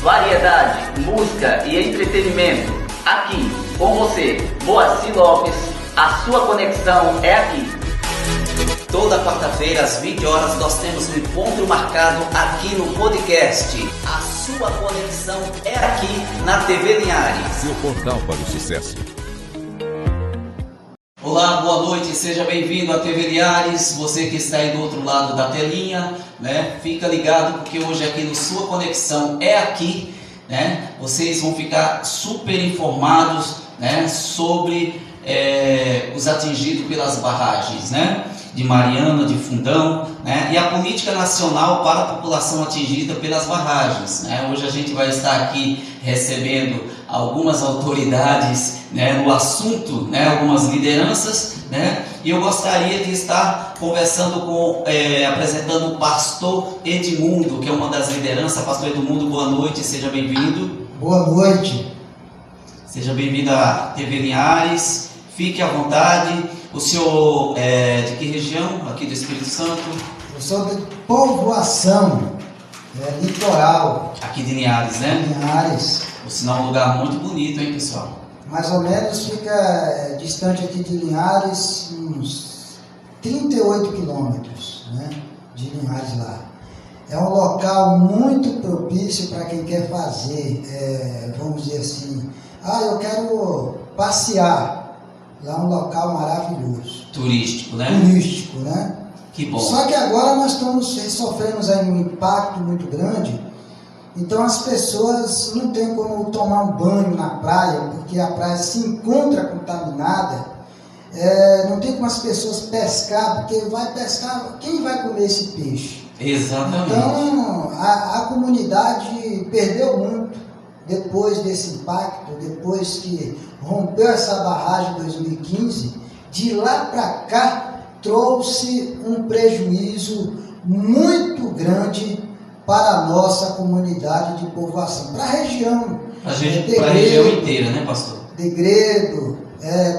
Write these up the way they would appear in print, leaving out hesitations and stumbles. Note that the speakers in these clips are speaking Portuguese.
variedade, música e entretenimento. Aqui, com você, Moacir Lopes, a sua conexão é aqui. Toda quarta-feira, às 20 horas, nós temos um encontro marcado aqui no podcast. A sua conexão é aqui na TV Linhares. Seu portal para o sucesso. Olá, boa noite, seja bem-vindo à TV Linhares. Você que está aí do outro lado da telinha, né? Fica ligado porque hoje aqui no Sua Conexão é aqui, né? Vocês vão ficar super informados, né? Sobre os atingidos pelas barragens, né? De Mariana, de Fundão, né? E a política nacional para a população atingida pelas barragens, né? Hoje a gente vai estar aqui recebendo algumas autoridades, né, no assunto, né, algumas lideranças, né? E eu gostaria de estar conversando apresentando o pastor Edmundo, que é uma das lideranças. Pastor Edmundo, boa noite, seja bem-vindo. Boa noite. Seja bem-vindo à TV Linhares, fique à vontade. O senhor é de que região aqui do Espírito Santo? Eu sou de povoação, litoral. Aqui de Linhares, né? Linhares. Por sinal, um lugar muito bonito, hein, pessoal? Mais ou menos fica distante aqui de Linhares, uns 38 quilômetros, né? De Linhares lá. É um local muito propício para quem quer fazer, vamos dizer assim, eu quero passear. Lá é um local maravilhoso. Turístico, né? Turístico, né? Que bom. Só que agora nós sofremos aí um impacto muito grande. Então as pessoas não têm como tomar um banho na praia, porque a praia se encontra contaminada. Não tem como as pessoas pescar, porque vai pescar, quem vai comer esse peixe? Exatamente. Então a comunidade perdeu muito depois desse impacto, depois que rompeu essa barragem em 2015. De lá para cá trouxe um prejuízo muito grande para a nossa comunidade de povoação, para a região. Para a região inteira, né, pastor? Degredo,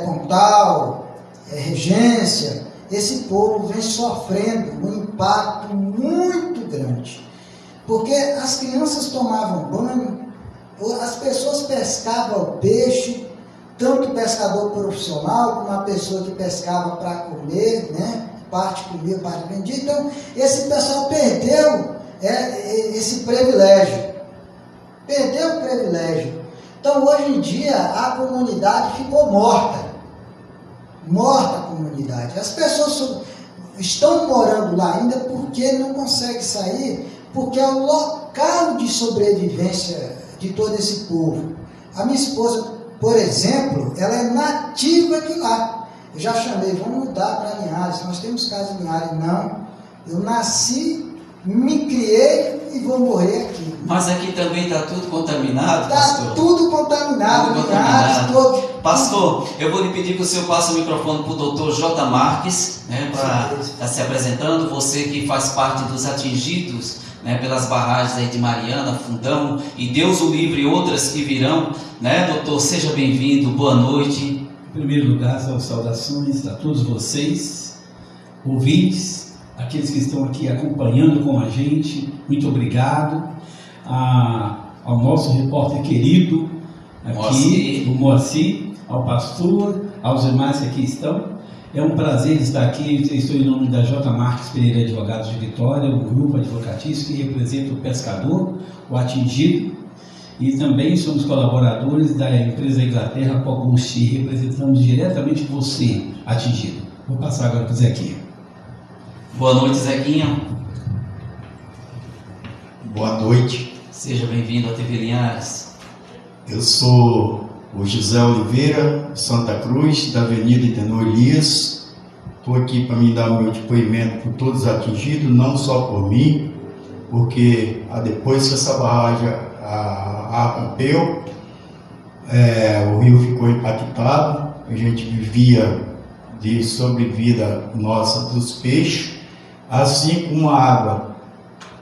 Pontal, Regência, esse povo vem sofrendo um impacto muito grande. Porque as crianças tomavam banho, as pessoas pescavam o peixe, tanto pescador profissional como a pessoa que pescava para comer, né? Parte comia, parte vendia. Então, esse pessoal perdeu esse privilégio. Perdeu o privilégio. Então, hoje em dia, a comunidade ficou morta. Morta a comunidade. As pessoas estão morando lá ainda porque não conseguem sair, porque é o local de sobrevivência de todo esse povo. A minha esposa, por exemplo, ela é nativa de lá. Eu já chamei, vamos mudar para Linhares, nós temos casa em Linhares. Não, eu nasci, me criei e vou morrer aqui. Mas aqui também está tudo contaminado, pastor? Está tudo contaminado, tudo Linhares, todo. Pastor, eu vou lhe pedir que o senhor passe o microfone para o doutor J. Marques, né, para estar se apresentando, você que faz parte dos atingidos, né, pelas barragens aí de Mariana, Fundão e Deus o livre, outras que virão, né, doutor? Seja bem-vindo, boa noite. Em primeiro lugar, saudações a todos vocês, ouvintes, aqueles que estão aqui acompanhando com a gente, muito obrigado. Ao nosso repórter querido, aqui, o Moacir, ao pastor, aos demais que aqui estão. É um prazer estar aqui. Eu estou em nome da J. Marques Pereira Advogados de Vitória, um grupo advocatício que representa o pescador, o atingido, e também somos colaboradores da empresa Inglaterra Cogusti, e representamos diretamente você, atingido. Vou passar agora para o Zequinha. Boa noite, Zequinha. Boa noite. Seja bem-vindo à TV Linhares. Eu sou o José Oliveira, Santa Cruz, da Avenida Itenor Elias. Estou aqui para me dar o meu depoimento por todos atingidos, não só por mim, porque depois que essa barragem rompeu, o rio ficou impactado, a gente vivia de sobrevida nossa dos peixes, assim como a água,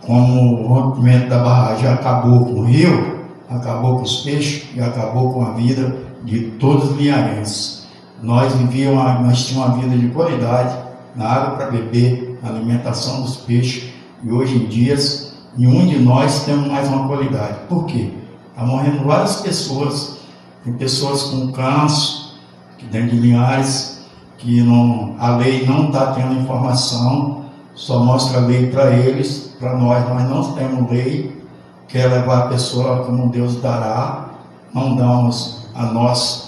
como o rompimento da barragem acabou com o rio, acabou com os peixes e acabou com a vida de todos os linharenses. Nós tínhamos uma vida de qualidade, na água para beber, na alimentação dos peixes, e hoje em dia nenhum de nós temos mais uma qualidade. Por quê? Está morrendo várias pessoas. Tem pessoas com câncer, que dentro de Linhares, que a lei não está tendo informação, só mostra a lei para eles, para nós não temos lei, quer levar a pessoa como Deus dará, não damos a nós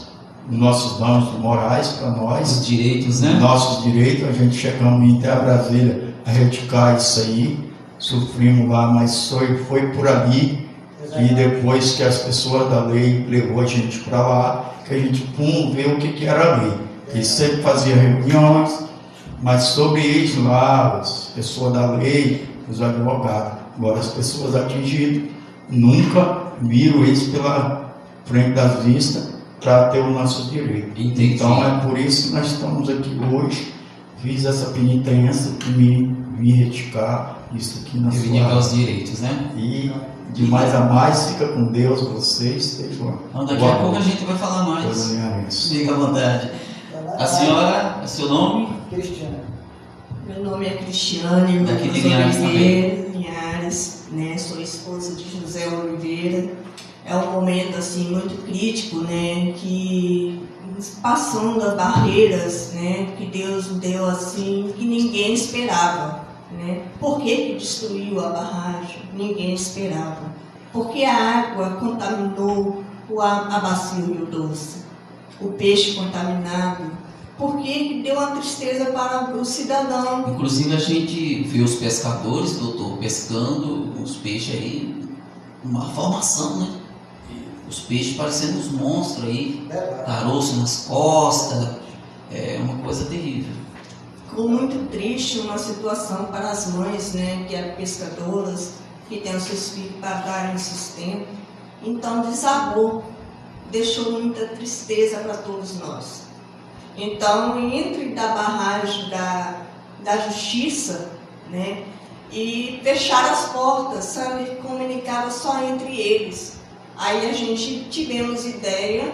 nossos danos morais para nós, os direitos, né? Nossos direitos, a gente chegamos até a Brasília a retificar isso aí, sofrimos lá, mas foi por ali, e depois que as pessoas da lei levou a gente para lá, que a gente ver o que era a lei. Eles sempre faziam reuniões, mas sobre eles lá, as pessoas da lei, os advogados, agora as pessoas atingidas, nunca viram isso pela frente das vistas para ter os nossos direitos. Entendi. Então é por isso que nós estamos aqui hoje, fiz essa penitência e me retificar isso aqui na reivindicar os direitos, né? E de mais a mais, fica com Deus, vocês. Então, daqui a pouco a gente vai falar mais. Fica à vontade. A senhora, seu nome? Cristiane. Meu nome é Cristiane, daqui de Linhares também. Linhares, né? Sou esposa de José Oliveira. É um momento assim muito crítico, né? Que passando as barreiras, né? Que Deus deu assim que ninguém esperava, né? Por que destruiu a barragem? Ninguém esperava. Porque a água contaminou a bacia Rio Doce, o peixe contaminado. Porque deu uma tristeza para o cidadão. Inclusive a gente vê os pescadores, doutor, pescando os peixes aí, uma formação, né? Os peixes parecendo uns monstros aí, caroço nas costas, é uma coisa terrível. Ficou muito triste uma situação para as mães, né, que eram pescadoras, que têm os seus filhos para darem sustento. Então desabou, deixou muita tristeza para todos nós. Então, entre da barragem da justiça, né, e fechar as portas, sabe, comunicava só entre eles. Aí a gente tivemos ideia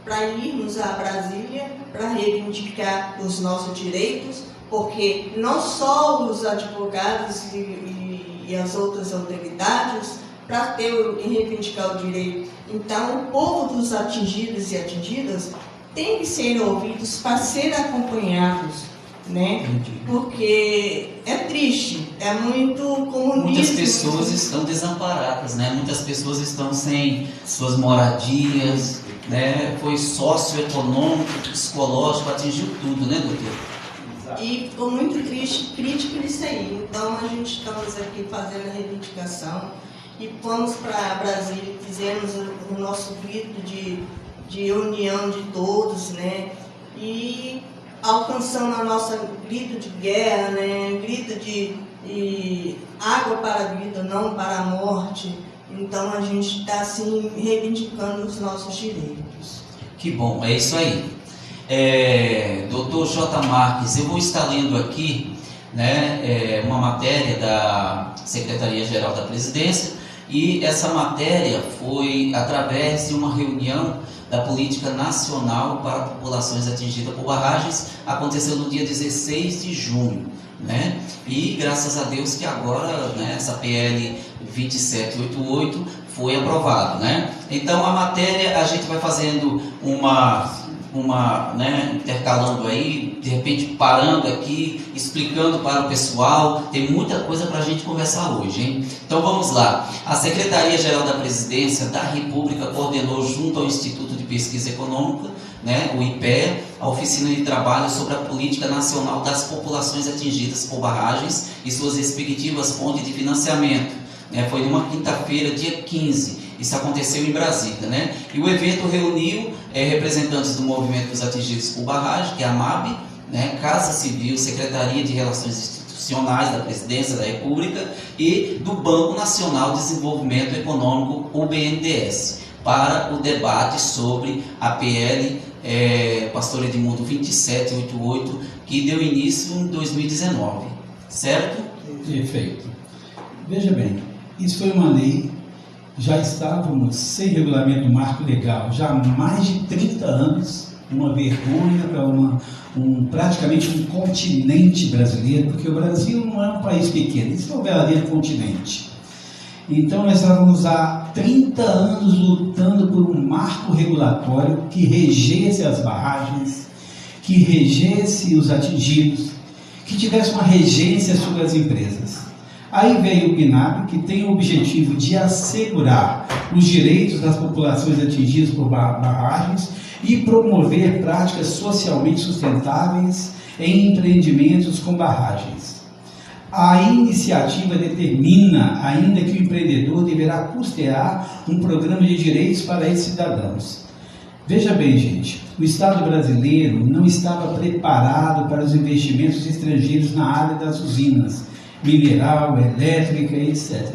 para irmos a Brasília para reivindicar os nossos direitos, porque não só os advogados e as outras autoridades para reivindicar o direito. Então, o povo dos atingidos e atingidas tem que ser ouvidos para ser acompanhados, né? Porque é triste, é muito comunismo. Muitas pessoas estão desamparadas, né? Muitas pessoas estão sem suas moradias, né? Foi socioeconômico, psicológico, atingiu tudo, né, doutor? E ficou muito triste, crítico nisso aí. Então a gente estamos aqui fazendo a reivindicação e fomos para Brasília, fizemos o nosso grito de união de todos, né? E alcançando a nossa grito de guerra, né? Grito de água para a vida, não para a morte. Então a gente está assim reivindicando os nossos direitos. Que bom, é isso aí. Dr. J. Marques, eu vou estar lendo aqui, né, uma matéria da Secretaria-Geral da Presidência, e essa matéria foi através de uma reunião da Política Nacional para Populações Atingidas por Barragens, aconteceu no dia 16 de junho, né? E graças a Deus que agora, né, essa PL 2788 foi aprovada, né? Então a matéria a gente vai fazendo né, intercalando aí, de repente parando aqui, explicando para o pessoal, tem muita coisa para a gente conversar hoje, hein? Então vamos lá. A Secretaria-Geral da Presidência da República coordenou junto ao Instituto de Pesquisa Econômica, né, o IPEA, a oficina de trabalho sobre a Política Nacional das Populações Atingidas por Barragens e suas respectivas fontes de financiamento, né? Foi numa quinta-feira, dia 15. Isso aconteceu em Brasília, né? E o evento reuniu representantes do Movimento dos Atingidos por Barragem, que é a MAB, né? Casa Civil, Secretaria de Relações Institucionais da Presidência da República e do Banco Nacional de Desenvolvimento Econômico, o BNDES, para o debate sobre a PL Pastor Edmundo 2788, que deu início em 2019, certo? Perfeito. Veja bem, isso foi uma lei. Já estávamos sem regulamento marco legal já há mais de 30 anos, uma vergonha para praticamente um continente brasileiro, porque o Brasil não é um país pequeno, isso é um verdadeiro continente. Então nós estávamos há 30 anos lutando por um marco regulatório que regesse as barragens, que regesse os atingidos, que tivesse uma regência sobre as empresas. Aí veio o PNAB, que tem o objetivo de assegurar os direitos das populações atingidas por barragens e promover práticas socialmente sustentáveis em empreendimentos com barragens. A iniciativa determina ainda que o empreendedor deverá custear um programa de direitos para esses cidadãos. Veja bem, gente, o Estado brasileiro não estava preparado para os investimentos estrangeiros na área das usinas, mineral, elétrica, etc.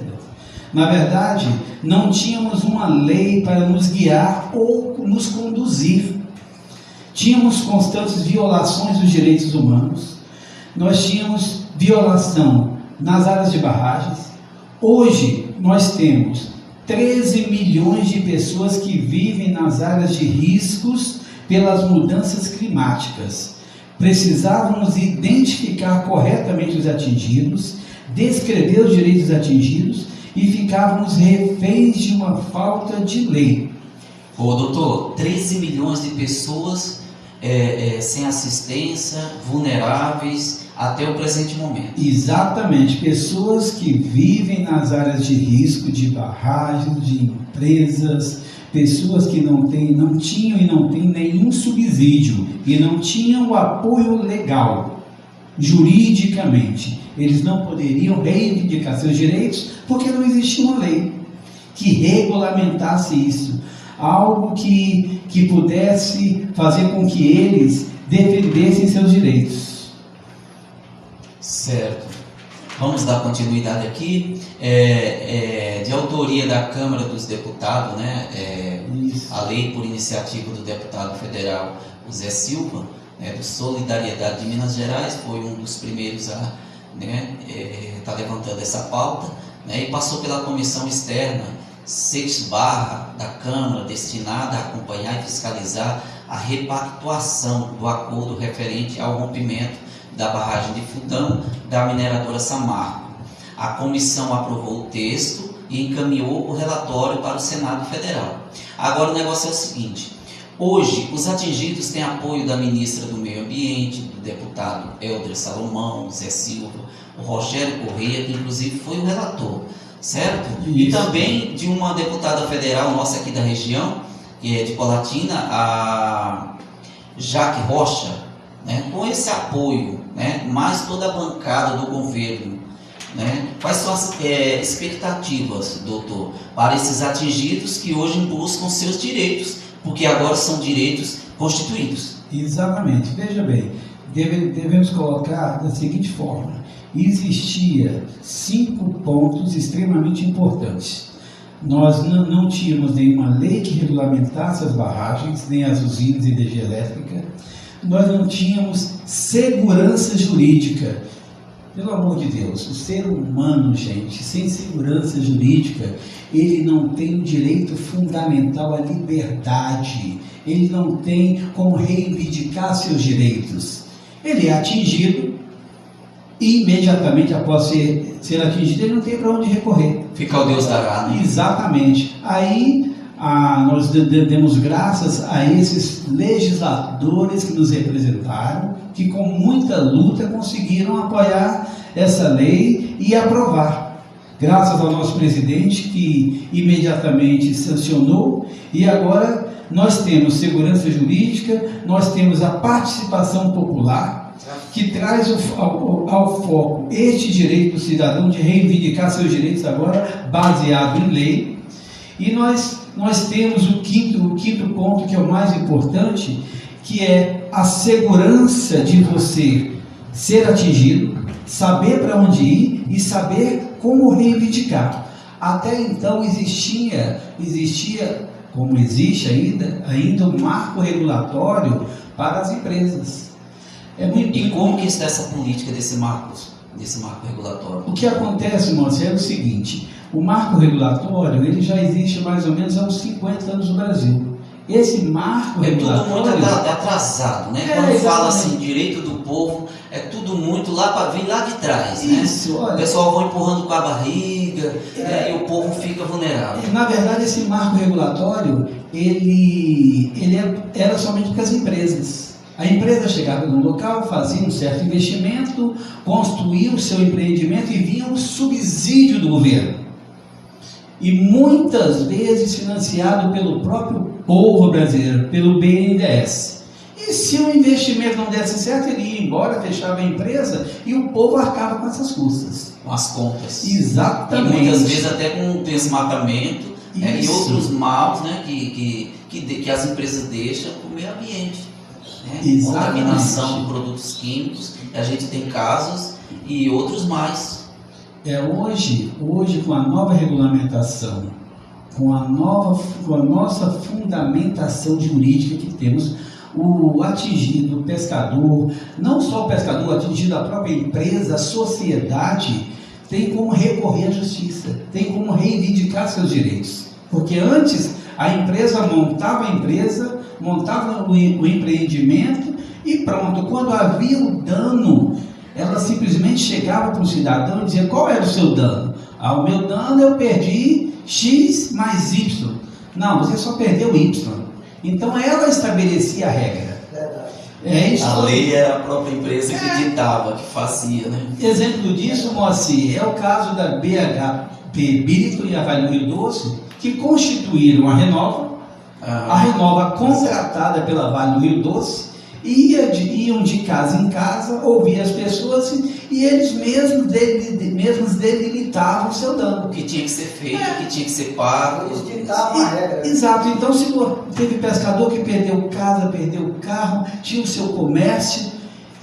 Na verdade, não tínhamos uma lei para nos guiar ou nos conduzir. Tínhamos constantes violações dos direitos humanos, nós tínhamos violação nas áreas de barragens. Hoje nós temos 13 milhões de pessoas que vivem nas áreas de riscos pelas mudanças climáticas. Precisávamos identificar corretamente os atingidos, descrever os direitos atingidos e ficávamos reféns de uma falta de lei. Ô doutor, 13 milhões de pessoas sem assistência, vulneráveis até o presente momento. Exatamente, pessoas que vivem nas áreas de risco de barragens, de empresas, pessoas que não tinham e não têm nenhum subsídio e não tinham o apoio legal, juridicamente. Eles não poderiam reivindicar seus direitos porque não existia uma lei que regulamentasse isso, algo que pudesse fazer com que eles defendessem seus direitos. Certo. Vamos dar continuidade aqui. De autoria da Câmara dos Deputados, né? A lei por iniciativa do deputado federal José Silva, do Solidariedade de Minas Gerais, foi um dos primeiros a estar levantando essa pauta, e passou pela comissão externa 6/ da Câmara, destinada a acompanhar e fiscalizar a repactuação do acordo referente ao rompimento da barragem de Fundão da mineradora Samarco. A comissão aprovou o texto e encaminhou o relatório para o Senado Federal. Agora o negócio é o seguinte: hoje os atingidos têm apoio da ministra do Meio Ambiente, do deputado Helder Salomão, Zé Silva, o Rogério Correia, que inclusive foi o relator, certo? Isso. E também de uma deputada federal nossa aqui da região, que é de Colatina, a Jaque Rocha, com esse apoio, mais toda a bancada do governo, quais são as expectativas, doutor, para esses atingidos que hoje buscam seus direitos, porque agora são direitos constituídos? Exatamente. Veja bem, devemos colocar da seguinte forma: existia 5 pontos extremamente importantes. Nós não tínhamos nenhuma lei que regulamentasse as barragens, nem as usinas de energia elétrica. Nós não tínhamos segurança jurídica. Pelo amor de Deus, o ser humano, gente, sem segurança jurídica, ele não tem o direito fundamental à liberdade. Ele não tem como reivindicar seus direitos. Ele é atingido e imediatamente após ser atingido, ele não tem para onde recorrer. Fica o Deus dará, né? Exatamente. Aí nós demos graças a esses legisladores que nos representaram, que com muita luta conseguiram apoiar essa lei e aprovar. Graças ao nosso presidente, que imediatamente sancionou, e agora nós temos segurança jurídica, nós temos a participação popular, que traz ao foco este direito do cidadão de reivindicar seus direitos agora baseado em lei. E nós temos o quinto ponto, que é o mais importante, que é a segurança de você ser atingido, saber para onde ir e saber como reivindicar. Até então existia, como existe ainda um marco regulatório para as empresas. E como que está essa política desse marco regulatório? O que acontece, Moacir, é o seguinte: o marco regulatório ele já existe mais ou menos há uns 50 anos no Brasil. Esse marco É tudo muito regulatório... atrasado, né? É, Quando fala exatamente. assim, direito do povo, é tudo muito lá para vir lá de trás, né? Isso, O olha... pessoal vai empurrando com a barriga, né? E o povo fica vulnerável. Na verdade, esse marco regulatório, ele era somente para as empresas. A empresa chegava num local, fazia um certo investimento, construía o seu empreendimento e vinha um subsídio do governo. E muitas vezes financiado pelo próprio povo brasileiro, pelo BNDES. E se o investimento não desse certo, ele ia embora, fechava a empresa e o povo arcava com essas custas. Com as contas. Exatamente. E muitas vezes até com o desmatamento, né? E outros maus, né? que as empresas deixam para o meio ambiente. Né? Exatamente. Contaminação de produtos químicos, a gente tem casos e outros mais. Hoje, com a nova regulamentação, com a nossa fundamentação jurídica que temos, o atingido, o pescador, não só o pescador, o atingido, a própria empresa, a sociedade, tem como recorrer à justiça, tem como reivindicar seus direitos. Porque antes a empresa montava o empreendimento e pronto, quando havia o dano, ela simplesmente chegava para o cidadão e dizia: qual era o seu dano? O meu dano eu perdi X mais Y. Não, você só perdeu Y. Então ela estabelecia a regra. A lei era a própria empresa que ditava, que fazia, né? Exemplo disso, Moacir, é o caso da BHP Bírico e a Vale do Rio Doce, que constituíram a Renova. A Renova, contratada pela Vale do Rio Doce, iam de casa em casa, ouvir as pessoas e eles mesmos delimitavam o seu dano. O que tinha que ser feito, o que tinha que ser pago. Eles ditavam a regra. Exato. Então, se teve pescador que perdeu casa, perdeu carro, tinha o seu comércio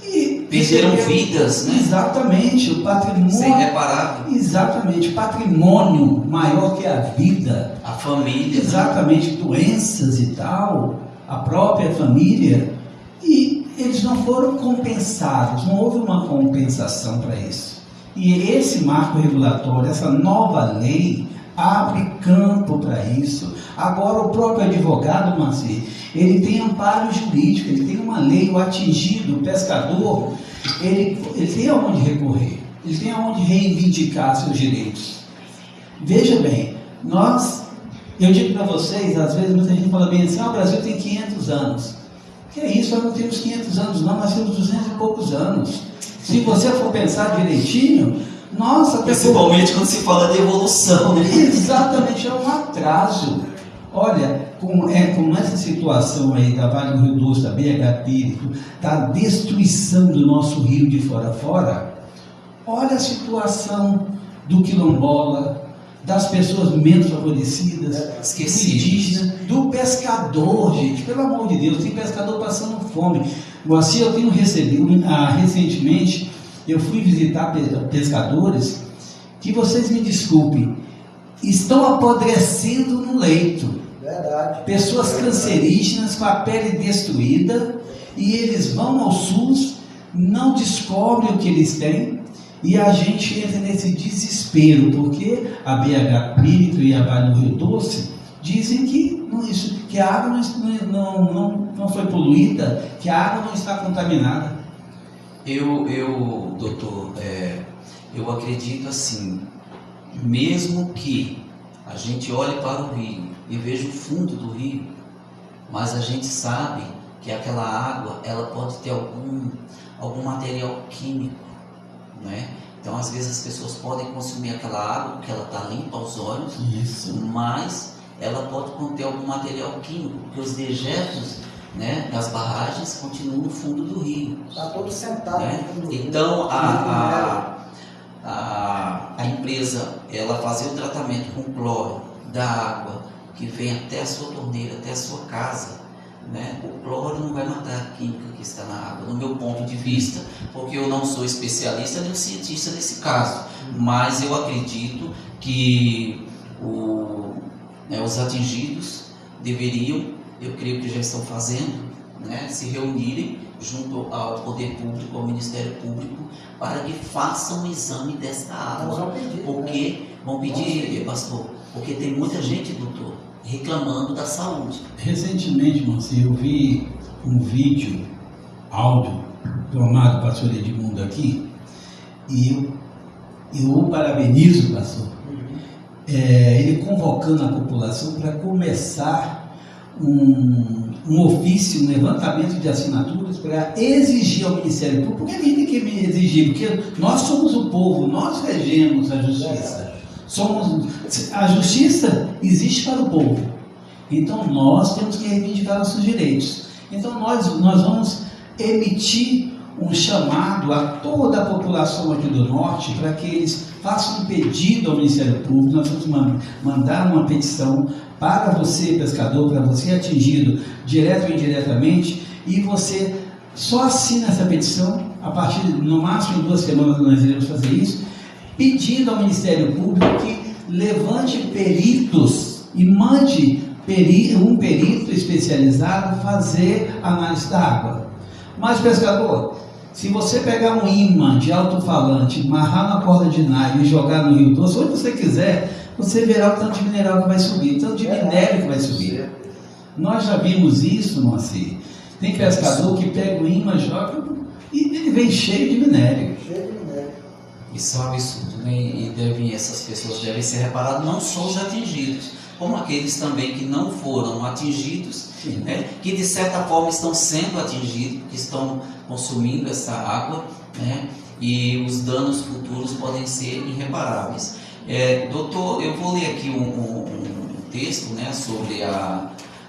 e perderam vidas, né? Exatamente, o patrimônio. Sem reparável. Exatamente, patrimônio maior que a vida. A família. Exatamente, doenças e tal, a própria família. E eles não foram compensados, não houve uma compensação para isso. E esse marco regulatório, essa nova lei, abre campo para isso. Agora o próprio advogado, Moacir, ele tem amparo jurídico, ele tem uma lei, o atingido, o pescador, ele tem aonde recorrer, ele tem aonde reivindicar seus direitos. Veja bem, eu digo para vocês, às vezes muita gente fala bem assim: o Brasil tem 500 anos. Que é isso, nós não temos 500 anos não, nós temos 200 e poucos anos. Se você for pensar direitinho, nossa... Principalmente quando se fala de evolução, né? Exatamente, é um atraso. Olha, com essa situação aí da Vale do Rio Doce, da BHP, da destruição do nosso rio de fora a fora, olha a situação do quilombola, das pessoas menos favorecidas, indígenas, do pescador, gente, pelo amor de Deus, tem pescador passando fome. Assim, eu tenho recebido, recentemente, eu fui visitar pescadores que, vocês me desculpem, estão apodrecendo no leito. Verdade. Pessoas cancerígenas com a pele destruída, e eles vão ao SUS, não descobrem o que eles têm, e a gente entra nesse desespero, porque a BHP e a Vale do Rio Doce dizem que a água não foi poluída, que a água não está contaminada. Doutor, eu acredito assim, mesmo que a gente olhe para o rio e veja o fundo do rio, mas a gente sabe que aquela água, ela pode ter algum material químico, né? Então, às vezes as pessoas podem consumir aquela água porque ela está limpa aos olhos. Isso. Mas ela pode conter algum material químico, porque os dejetos, né, das barragens continuam no fundo do rio. Está todo sentado. Né? Então, a empresa, ela fazer o tratamento com cloro da água que vem até a sua torneira, até a sua casa, né? O cloro não vai matar a química que está na água, no meu ponto de vista, porque eu não sou especialista nem cientista nesse caso, mas eu acredito que os atingidos deveriam, eu creio que já estão fazendo, né, se reunirem junto ao poder público, ao Ministério Público, para que façam um exame desta água. Porque vão pedir, pastor, porque tem muita gente, doutor, reclamando da saúde. Recentemente, Moacir, eu vi um vídeo, áudio, do amado pastor Edmundo aqui, e eu o parabenizo, pastor, ele convocando a população para começar um ofício, um levantamento de assinaturas para exigir ao Ministério Público. Por que a gente tem que exigir? Porque nós somos o povo, nós regemos a justiça. A justiça existe para o povo. Então nós temos que reivindicar nossos direitos. Então nós vamos emitir um chamado a toda a população aqui do Norte para que eles façam um pedido ao Ministério Público. Nós vamos mandar uma petição para você, pescador, para você atingido direto ou indiretamente, e você só assina essa petição. A partir, no máximo em 2 semanas nós iremos fazer isso, pedindo ao Ministério Público que levante peritos e mande um perito especializado fazer análise da água. Mas, pescador, se você pegar um imã de alto-falante, amarrar na corda de nylon e jogar no Rio Doce, onde você quiser, você verá o tanto de mineral que vai subir, o tanto de minério que vai subir. Nós já vimos isso, Moacir. Tem pescador que pega o imã, joga e ele vem cheio de minério. Isso é um absurdo, né? E essas pessoas devem ser reparadas, não só os atingidos, como aqueles também que não foram atingidos, né? Que de certa forma estão sendo atingidos, que estão consumindo essa água, né? E os danos futuros podem ser irreparáveis. Doutor, eu vou ler aqui um texto, né, sobre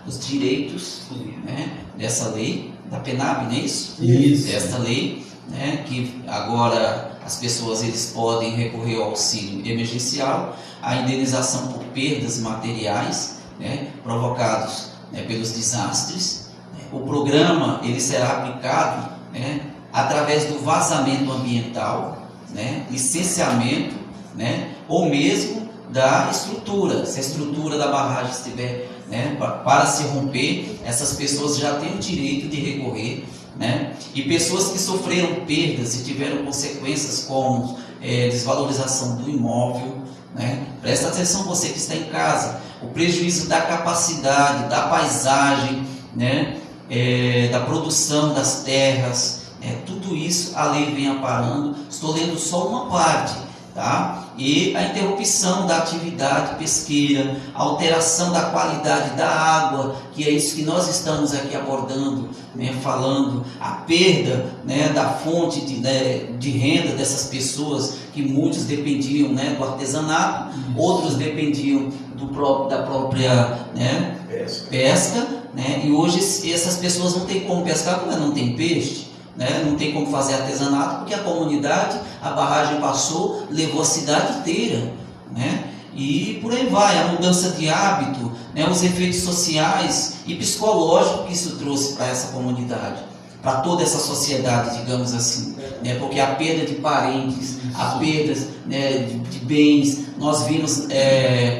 os direitos, né, dessa lei, da PENAB, não é isso? Isso. Dessa lei, né, que agora as pessoas eles podem recorrer ao auxílio emergencial, a indenização por perdas materiais, né, provocados, né, pelos desastres. O programa ele será aplicado, né, através do vazamento ambiental, né, licenciamento, né, ou mesmo da estrutura. Se a estrutura da barragem estiver, né, para se romper, essas pessoas já têm o direito de recorrer, né? E pessoas que sofreram perdas e tiveram consequências como desvalorização do imóvel, né? Presta atenção, você que está em casa, o prejuízo da capacidade, da paisagem, né? Da produção das terras, tudo isso a lei vem amparando. Estou lendo só uma parte, tá? E a interrupção da atividade pesqueira, a alteração da qualidade da água, que é isso que nós estamos aqui abordando, né, falando, a perda, né, da fonte de renda dessas pessoas, que muitos dependiam, né, do artesanato, outros dependiam da própria, né, pesca, né, e hoje essas pessoas não têm como pescar porque não tem peixe. Né? Não tem como fazer artesanato porque a comunidade, a barragem passou, levou a cidade inteira, né? E por aí vai, a mudança de hábito, né? Os efeitos sociais e psicológicos que isso trouxe para essa comunidade, para toda essa sociedade, digamos assim, né? Porque a perda de parentes, a perda, né, de bens, nós vimos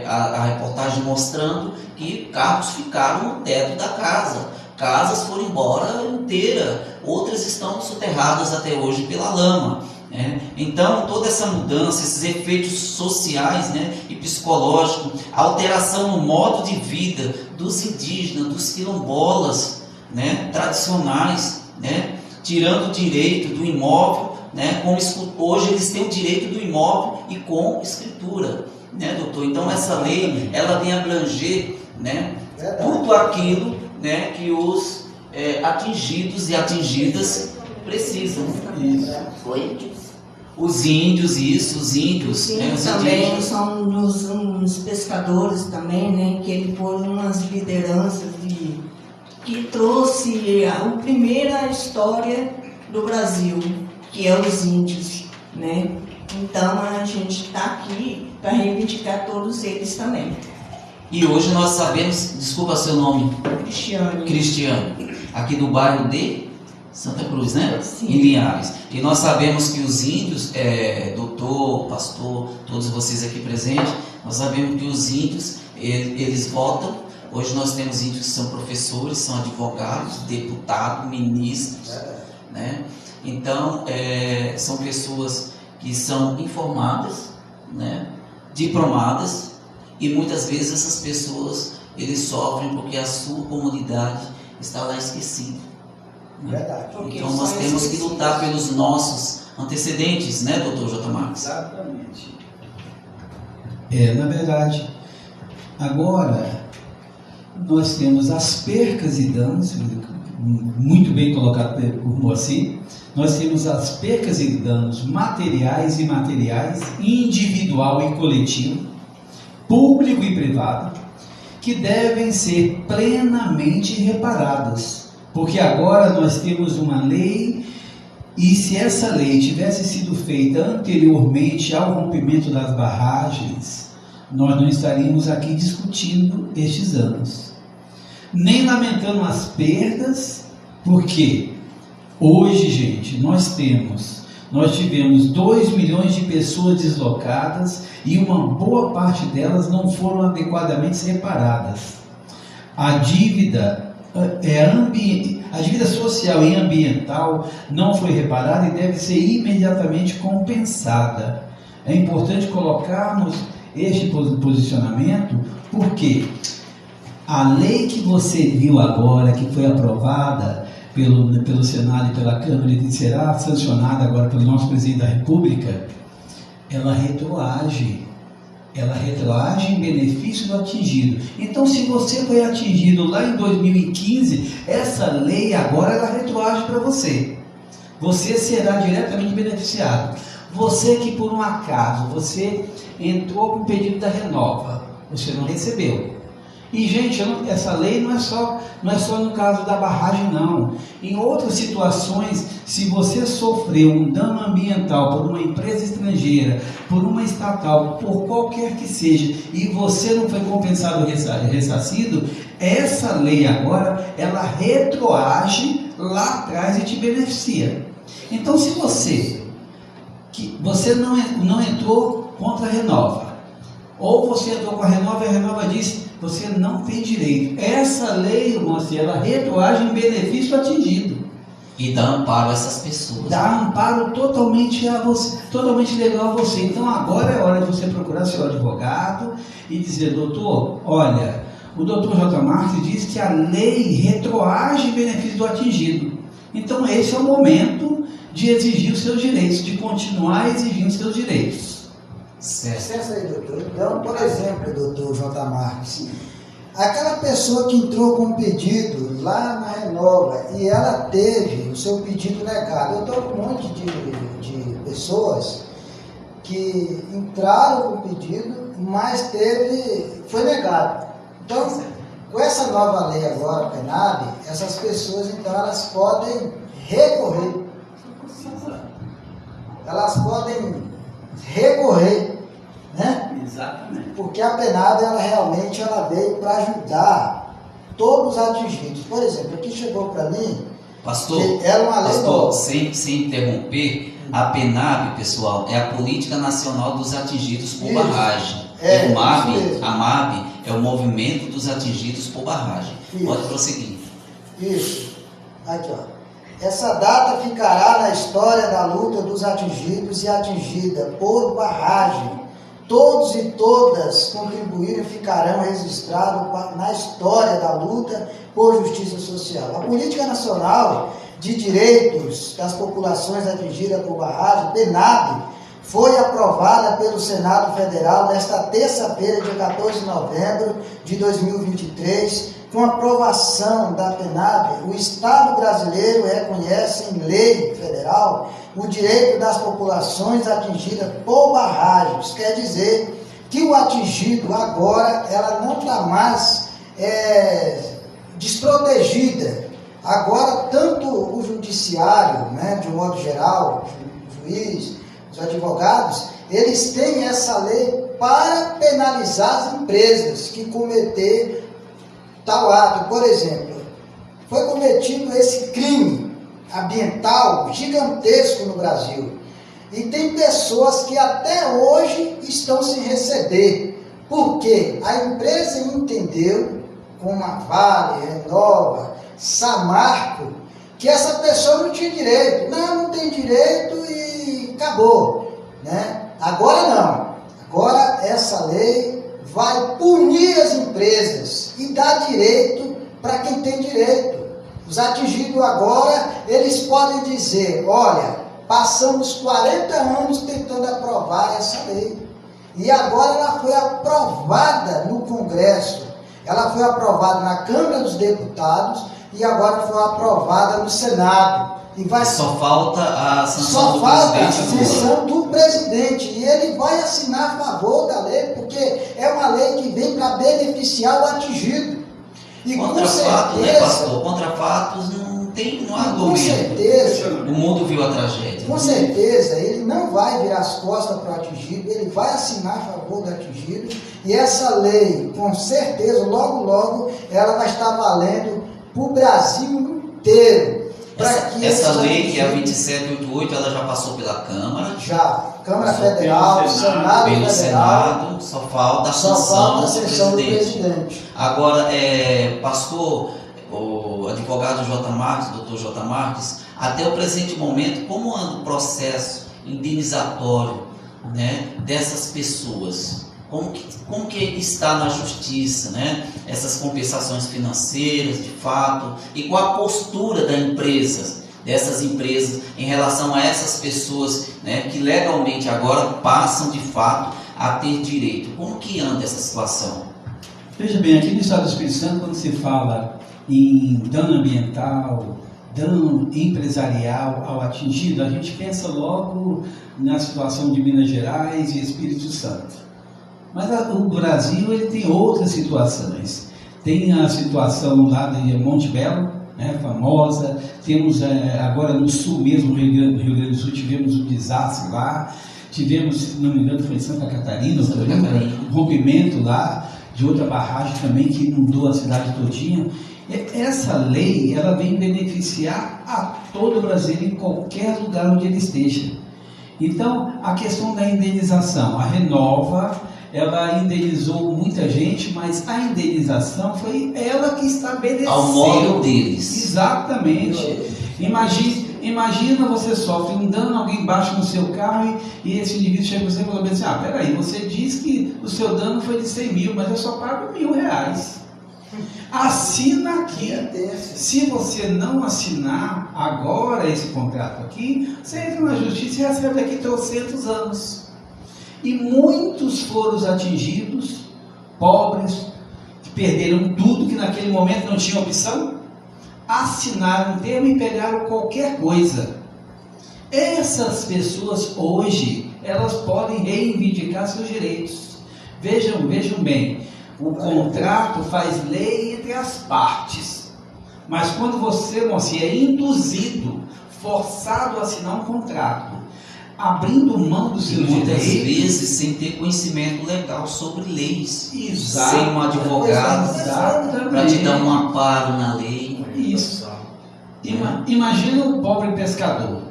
a reportagem mostrando que carros ficaram no teto da casa, casas foram embora inteiras, outras estão soterradas até hoje pela lama, né? Então toda essa mudança, esses efeitos sociais, né, e psicológicos, a alteração no modo de vida dos indígenas, dos quilombolas, né, tradicionais, né, tirando o direito do imóvel, né, hoje eles têm o direito do imóvel e com escritura, né, doutor? Então essa lei ela vem abranger, né, tudo aquilo, né, que os atingidos e atingidas precisam. Os índios, isso, os índios. Sim, né, os também indígenas. são uns pescadores também, né, que ele foram umas lideranças que trouxe a primeira história do Brasil, que é os índios, né? Então a gente está aqui para reivindicar todos eles também. E hoje nós sabemos, desculpa seu nome, Cristiano, aqui do bairro de Santa Cruz, né? Sim. Em Linhares. E nós sabemos que os índios, doutor, pastor, todos vocês aqui presentes, nós sabemos que os índios, eles votam. Hoje nós temos índios que são professores, são advogados, deputados, ministros, né? Então, são pessoas que são informadas, né? Diplomadas, e muitas vezes essas pessoas eles sofrem porque a sua comunidade está lá esquecida. Verdade. Então nós temos que lutar pelos nossos antecedentes, né, Dr. J. Marcos? Exatamente. Na verdade, agora nós temos as percas e danos, muito bem colocado por Moacir. Nós temos as percas e danos materiais e imateriais, individual e coletivo, público e privado, que devem ser plenamente reparadas, porque agora nós temos uma lei, e se essa lei tivesse sido feita anteriormente ao rompimento das barragens, nós não estaríamos aqui discutindo estes anos, nem lamentando as perdas, porque hoje, gente, nós tivemos 2 milhões de pessoas deslocadas e uma boa parte delas não foram adequadamente reparadas. A dívida a dívida social e ambiental não foi reparada e deve ser imediatamente compensada. É importante colocarmos este posicionamento, porque a lei que você viu agora, que foi aprovada pelo Senado e pela Câmara e será sancionada agora pelo nosso presidente da República, ela retroage em benefício do atingido. Então, se você foi atingido lá em 2015, essa lei agora ela retroage para você. Você será diretamente beneficiado. Você que por um acaso você entrou com o pedido da Renova, você não recebeu. E, gente, essa lei não é só no caso da barragem, não. Em outras situações, se você sofreu um dano ambiental por uma empresa estrangeira, por uma estatal, por qualquer que seja, e você não foi compensado ou ressarcido, essa lei agora, ela retroage lá atrás e te beneficia. Então, se você não entrou contra a Renova, ou você entrou com a Renova e a Renova disse: você não tem direito. Essa lei, moça, ela retroage em benefício atingido. E dá amparo a essas pessoas. Dá amparo totalmente a você, totalmente legal a você. Então agora é hora de você procurar seu advogado e dizer: doutor, olha, o doutor J. Marques diz que a lei retroage em benefício do atingido. Então esse é o momento de exigir os seus direitos, de continuar exigindo os seus direitos. Licença aí, doutor. Então, por exemplo, doutor J. Marques, aquela pessoa que entrou com um pedido lá na Renova e ela teve o seu pedido negado. Eu estou com um monte de pessoas que entraram com o pedido, mas foi negado. Então, com essa nova lei agora, PENAB, essas pessoas, então, elas podem recorrer. Elas podem recorrer, né? Exatamente. Porque a PENAB, ela realmente veio para ajudar todos os atingidos. Por exemplo, aqui chegou para mim, pastor, era uma lei nova. sem interromper, a PENAB, pessoal, é a Política Nacional dos Atingidos por Barragem. O MAB é o Movimento dos Atingidos por Barragem. Isso. Pode prosseguir. Isso. Aqui, ó. Essa data ficará na história da luta dos atingidos e atingida por barragem. Todos e todas contribuíram e ficarão registrados na história da luta por justiça social. A Política Nacional de Direitos das Populações Atingidas por Barragem, PENAB, foi aprovada pelo Senado Federal nesta terça-feira, dia 14 de novembro de 2023. Com a aprovação da PENAB, o Estado brasileiro reconhece em lei federal o direito das populações atingidas por barragens. Quer dizer que o atingido agora, ela não está mais desprotegida. Agora, tanto o judiciário, né, de um modo geral, o juiz, os advogados, eles têm essa lei para penalizar as empresas que cometer tal ato. Por exemplo, foi cometido esse crime ambiental gigantesco no Brasil. E tem pessoas que até hoje estão sem receber. Porque a empresa entendeu, como a Vale, Renova, Samarco, que essa pessoa não tinha direito. Não tem direito e acabou, né? Agora não. Agora essa lei vai punir as empresas e dá direito para quem tem direito. Os atingidos agora, eles podem dizer, olha, passamos 40 anos tentando aprovar essa lei. E agora ela foi aprovada no Congresso. Ela foi aprovada na Câmara dos Deputados e agora foi aprovada no Senado. E vai... Só falta a sanção Só do falta a presidente. sanção do presidente. E ele vai assinar a favor da lei, porque é uma lei que vem para beneficiar o atingido. E Contra fatos, né, pastor? Contra fatos não há argumento. Com certeza. O mundo viu a tragédia. Com certeza, ele não vai virar as costas para o atingido, ele vai assinar a favor do atingido, e essa lei, com certeza, logo, logo, ela vai estar valendo para o Brasil inteiro. Essa lei, que é a 2788, ela já passou pela Câmara. Já, Câmara Federal, Senado pelo Federal. Senado, só falta a sanção do presidente. Agora, pastor, o advogado J. Marques, doutor J. Marques, até o presente momento, como anda o processo indenizatório, né, dessas pessoas? Como que está na justiça, né, essas compensações financeiras, de fato, e qual a postura dessas empresas em relação a essas pessoas, né, que legalmente agora passam de fato a ter direito? Como que anda essa situação? Veja bem, aqui no Estado do Espírito Santo, quando se fala em dano ambiental, dano empresarial ao atingido, a gente pensa logo na situação de Minas Gerais e Espírito Santo. Mas o Brasil, ele tem outras situações. Tem a situação lá de Monte Belo, né, famosa. Temos agora no sul mesmo, no Rio Grande do Sul, tivemos um desastre lá. Tivemos, se não me engano, foi em Santa Catarina, um rompimento lá de outra barragem também que inundou a cidade todinha. Essa lei, ela vem beneficiar a todo o Brasil, em qualquer lugar onde ele esteja. Então, a questão da indenização, a Renova, ela indenizou muita gente, mas a indenização foi ela que estabeleceu. Ao modo deles. Exatamente. Imagina você sofre um dano, alguém baixa no seu carro e esse indivíduo chega para você e fala assim, peraí, você diz que o seu dano foi de 100 mil, mas eu só pago R$1.000. Assina aqui. Se você não assinar agora esse contrato aqui, você entra na justiça e recebe daqui 300 anos. E muitos foram os atingidos, pobres, que perderam tudo, que naquele momento não tinha opção, assinaram um termo e pegaram qualquer coisa. Essas pessoas hoje, elas podem reivindicar seus direitos. Vejam bem, o contrato faz lei entre as partes. Mas quando você é induzido, forçado a assinar um contrato, abrindo mão do seu direito, muitas vezes sem ter conhecimento legal sobre leis, exato, sem um advogado para te dar um amparo na lei. Isso. Imagina o pobre pescador.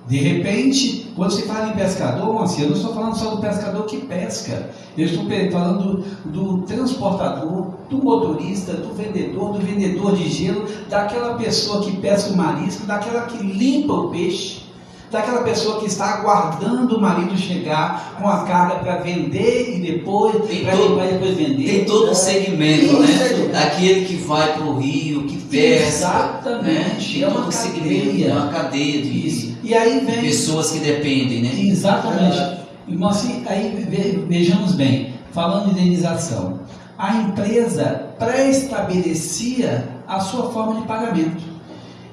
De repente, quando se fala em pescador, assim, eu não estou falando só do pescador que pesca, eu estou falando do transportador, do motorista, do vendedor de gelo, daquela pessoa que pesca o marisco, daquela que limpa o peixe, daquela pessoa que está aguardando o marido chegar com a carga para vender e depois vender. Tem todo um segmento, né? Daquele que vai para o rio, que pesca. Exatamente. Né? É uma cadeia. Uma cadeia de e aí vem pessoas que dependem, né? Exatamente. Então, assim, aí vejamos bem, falando de indenização, a empresa pré-estabelecia a sua forma de pagamento.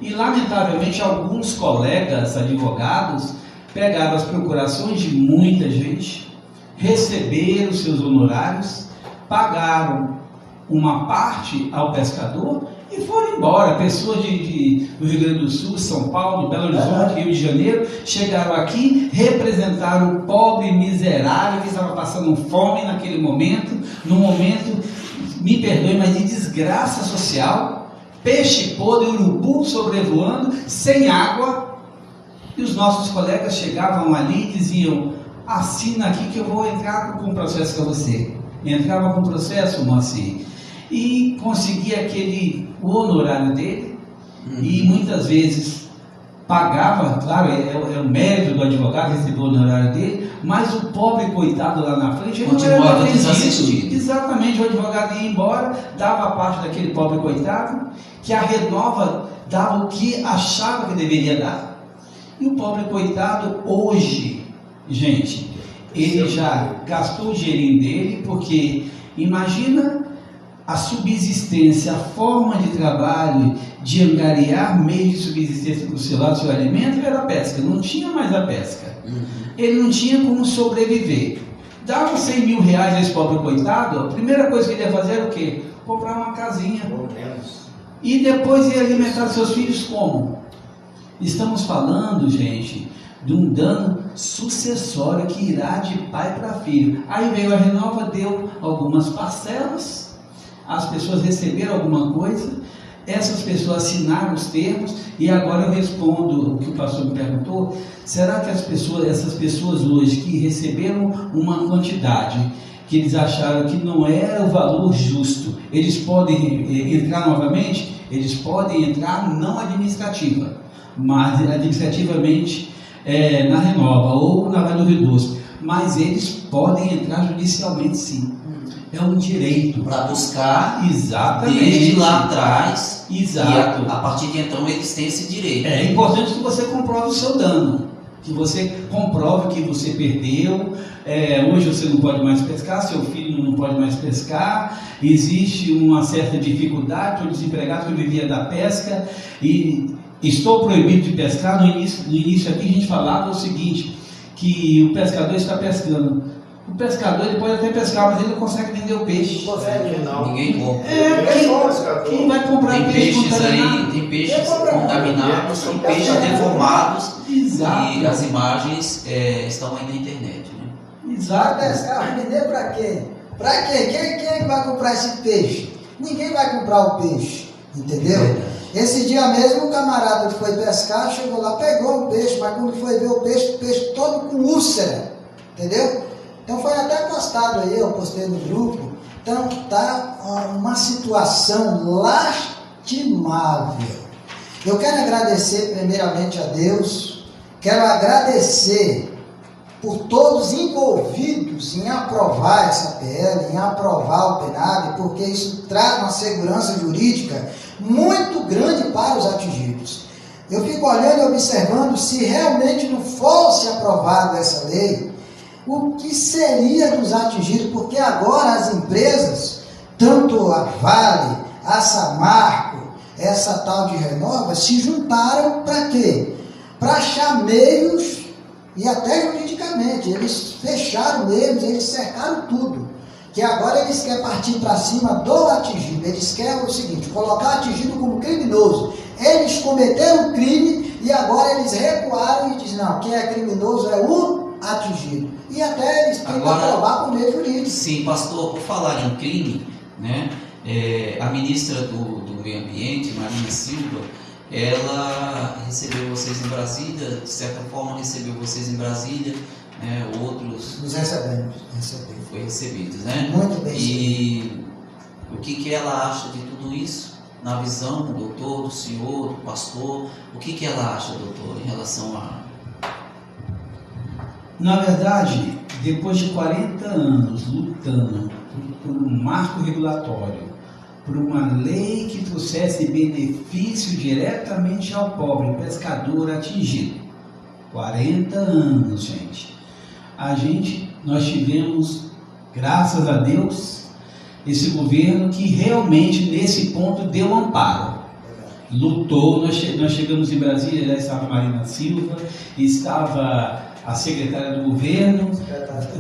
E, lamentavelmente, alguns colegas advogados pegaram as procurações de muita gente, receberam seus honorários, pagaram uma parte ao pescador e foram embora. Pessoas do Rio Grande do Sul, São Paulo, Belo Horizonte, Rio de Janeiro, chegaram aqui, representaram o pobre miserável que estava passando fome naquele momento, num momento, me perdoe, mas de desgraça social. Peixe podre, urubu sobrevoando, sem água, e os nossos colegas chegavam ali e diziam, assina aqui que eu vou entrar com processo para você. Entrava com processo, Moacir, e conseguia o honorário dele, e muitas vezes pagava, claro, é o mérito do advogado, recebeu o honorário dele, mas o pobre coitado lá na frente ele continuava não era desassistido. Exatamente, o advogado ia embora, dava a parte daquele pobre coitado, que a Renova dava o que achava que deveria dar. E o pobre coitado hoje, gente, ele já gastou o dinheirinho dele, porque imagina a subsistência, a forma de trabalho, de angariar meios de subsistência para o seu lado, seu alimento, era a pesca. Não tinha mais a pesca. Ele não tinha como sobreviver. Dava 100 mil reais a esse pobre coitado, a primeira coisa que ele ia fazer era o quê? Comprar uma casinha. E depois ia alimentar seus filhos como? Estamos falando, gente, de um dano sucessório que irá de pai para filho. Aí veio a Renova, deu algumas parcelas, as pessoas receberam alguma coisa, essas pessoas assinaram os termos, e agora eu respondo o que o pastor me perguntou: será que essas pessoas hoje que receberam uma quantidade que eles acharam que não era o valor justo, eles podem entrar novamente? Eles podem entrar não administrativa, mas administrativamente na Renova ou na Vale do Rio Doce, mas eles podem entrar judicialmente, sim. É um direito para buscar, exatamente, desde lá atrás. Exato. E a partir de então eles têm esse direito. É importante que você comprove o seu dano, que você comprove que você perdeu. Hoje você não pode mais pescar, seu filho não pode mais pescar, existe uma certa dificuldade. Estou desempregado, eu vivia da pesca e estou proibido de pescar. No início aqui a gente falava o seguinte, que o pescador está pescando. O pescador ele pode até pescar, mas ele não consegue vender o peixe. Ninguém compra. Quem vai comprar tem peixe peixes aí, tem peixes contaminados, tem peixes deformados. Exato. E as imagens estão aí na internet, né? Exato. Vai pescar, vai vender para quê? Para quê? Quem é que vai comprar esse peixe? Ninguém vai comprar o peixe, entendeu? Esse dia mesmo o camarada que foi pescar, chegou lá, pegou o peixe, mas quando foi ver o peixe todo com úlcera, entendeu? Então foi até postado aí, eu postei no grupo. Então tá uma situação lastimável. Eu quero agradecer primeiramente a Deus, quero agradecer por todos envolvidos em aprovar essa PL, em aprovar o PNAD, porque isso traz uma segurança jurídica muito grande para os atingidos. Eu fico olhando e observando, se realmente não fosse aprovada essa lei, o que seria dos atingidos, porque agora as empresas, tanto a Vale, a Samarco, essa tal de Renova, se juntaram para quê? Para achar meios, e até juridicamente, eles fecharam meios, eles cercaram tudo, que agora eles querem partir para cima do atingido. Eles querem o seguinte, colocar o atingido como criminoso. Eles cometeram crime e agora eles recuaram e dizem, não, quem é criminoso é o atingido. E até eles têm que aprovar por meio jurídico. Sim, pastor, por falar em crime, né, a ministra do Meio Ambiente, Marina Silva, ela recebeu vocês em Brasília, de certa forma recebeu vocês em Brasília, né, outros... Nos recebemos. Foi recebidos, né? Muito bem. E o que ela acha de tudo isso? Na visão do doutor, do senhor, do pastor, o que ela acha, doutor, em relação a... Na verdade, depois de 40 anos lutando por um marco regulatório, por uma lei que trouxesse benefício diretamente ao pobre pescador atingido, 40 anos, gente. Nós tivemos, graças a Deus, esse governo que realmente nesse ponto deu amparo. Lutou, nós chegamos em Brasília, já estava a Marina Silva, estava a secretária do governo,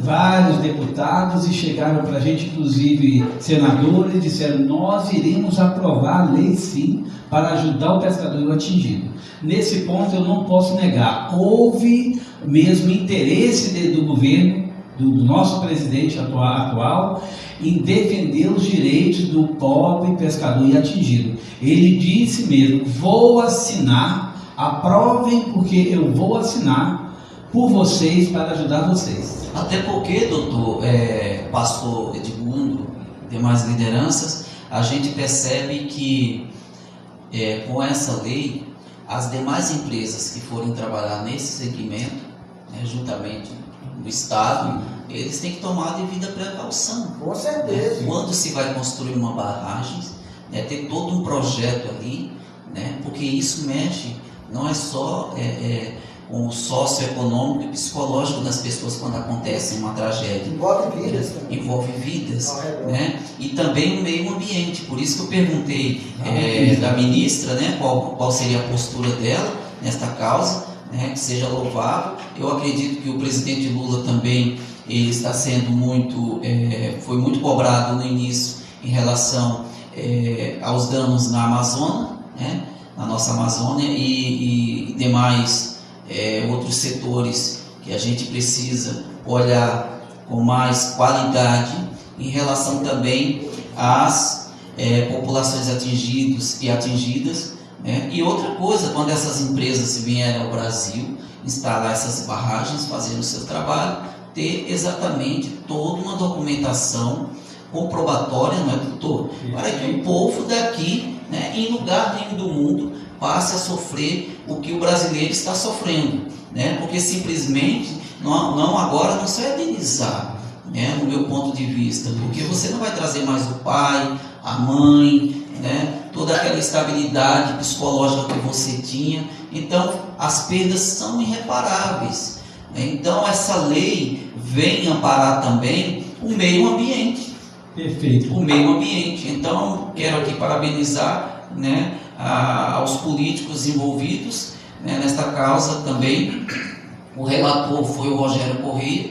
vários deputados, e chegaram para a gente, inclusive senadores, disseram, nós iremos aprovar a lei sim, para ajudar o pescador atingido. Nesse ponto eu não posso negar, houve mesmo interesse do governo, do nosso presidente atual, em defender os direitos do pobre pescador e atingido. Ele disse mesmo, vou assinar, aprovem porque eu vou assinar por vocês, para ajudar vocês. Até porque, doutor, pastor Edmundo e demais lideranças, a gente percebe que com essa lei as demais empresas que forem trabalhar nesse segmento, né, juntamente no Estado, eles têm que tomar a devida precaução. Com certeza. Quando se vai construir uma barragem, né, ter todo um projeto ali, né, porque isso mexe, não é só com o socioeconômico e psicológico das pessoas quando acontece uma tragédia. Envolve vidas também. Envolve vidas, né? E também o meio ambiente. Por isso que eu perguntei da ministra, né, qual seria a postura dela nesta causa, né, que seja louvável. Eu acredito que o presidente Lula também ele está sendo foi muito cobrado no início em relação aos danos na Amazônia, né, na nossa Amazônia e demais outros setores que a gente precisa olhar com mais qualidade em relação também às populações atingidas, né? E outra coisa, quando essas empresas vierem ao Brasil instalar essas barragens, fazer o seu trabalho, ter exatamente toda uma documentação comprobatória, não é, doutor? Para que o povo daqui, né, em lugar nenhum do mundo, passe a sofrer o que o brasileiro está sofrendo, né? Porque simplesmente agora não se vai indenizar, né, no meu ponto de vista, porque você não vai trazer mais o pai, a mãe, né, toda aquela estabilidade psicológica que você tinha. Então as perdas são irreparáveis, né? Então essa lei vem amparar também o meio ambiente. Perfeito. O meio ambiente. Então quero aqui parabenizar, né, aos políticos envolvidos, né, nesta causa também. O relator foi o Rogério Corrêa,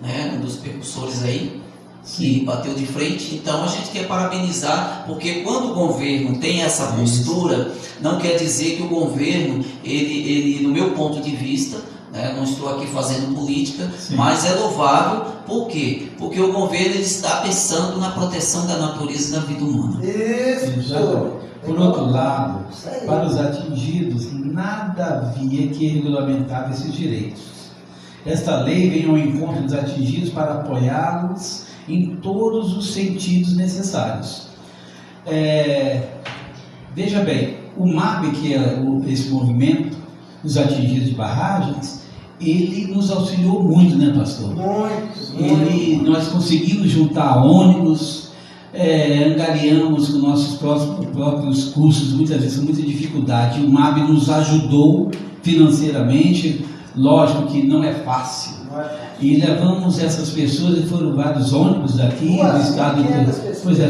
né, um dos precursores aí, que bateu de frente. Então a gente quer parabenizar, porque quando o governo tem essa postura, não quer dizer que o governo, ele no meu ponto de vista, né, não estou aqui fazendo política, mas é louvável. Por quê? Porque o governo ele está pensando na proteção da natureza e da vida humana. Isso. Por outro lado, para os atingidos, nada havia que regulamentava esses direitos. Esta lei vem ao encontro dos atingidos para apoiá-los em todos os sentidos necessários. Veja bem, o MAB, que é esse movimento dos atingidos de barragens, ele nos auxiliou muito, né, pastor? Muito. Nós conseguimos juntar ônibus, angariamos com nossos próprios custos, muitas vezes com muita dificuldade. O MAB nos ajudou financeiramente, lógico que não é fácil. E levamos essas pessoas, e foram vários ônibus daqui do estado.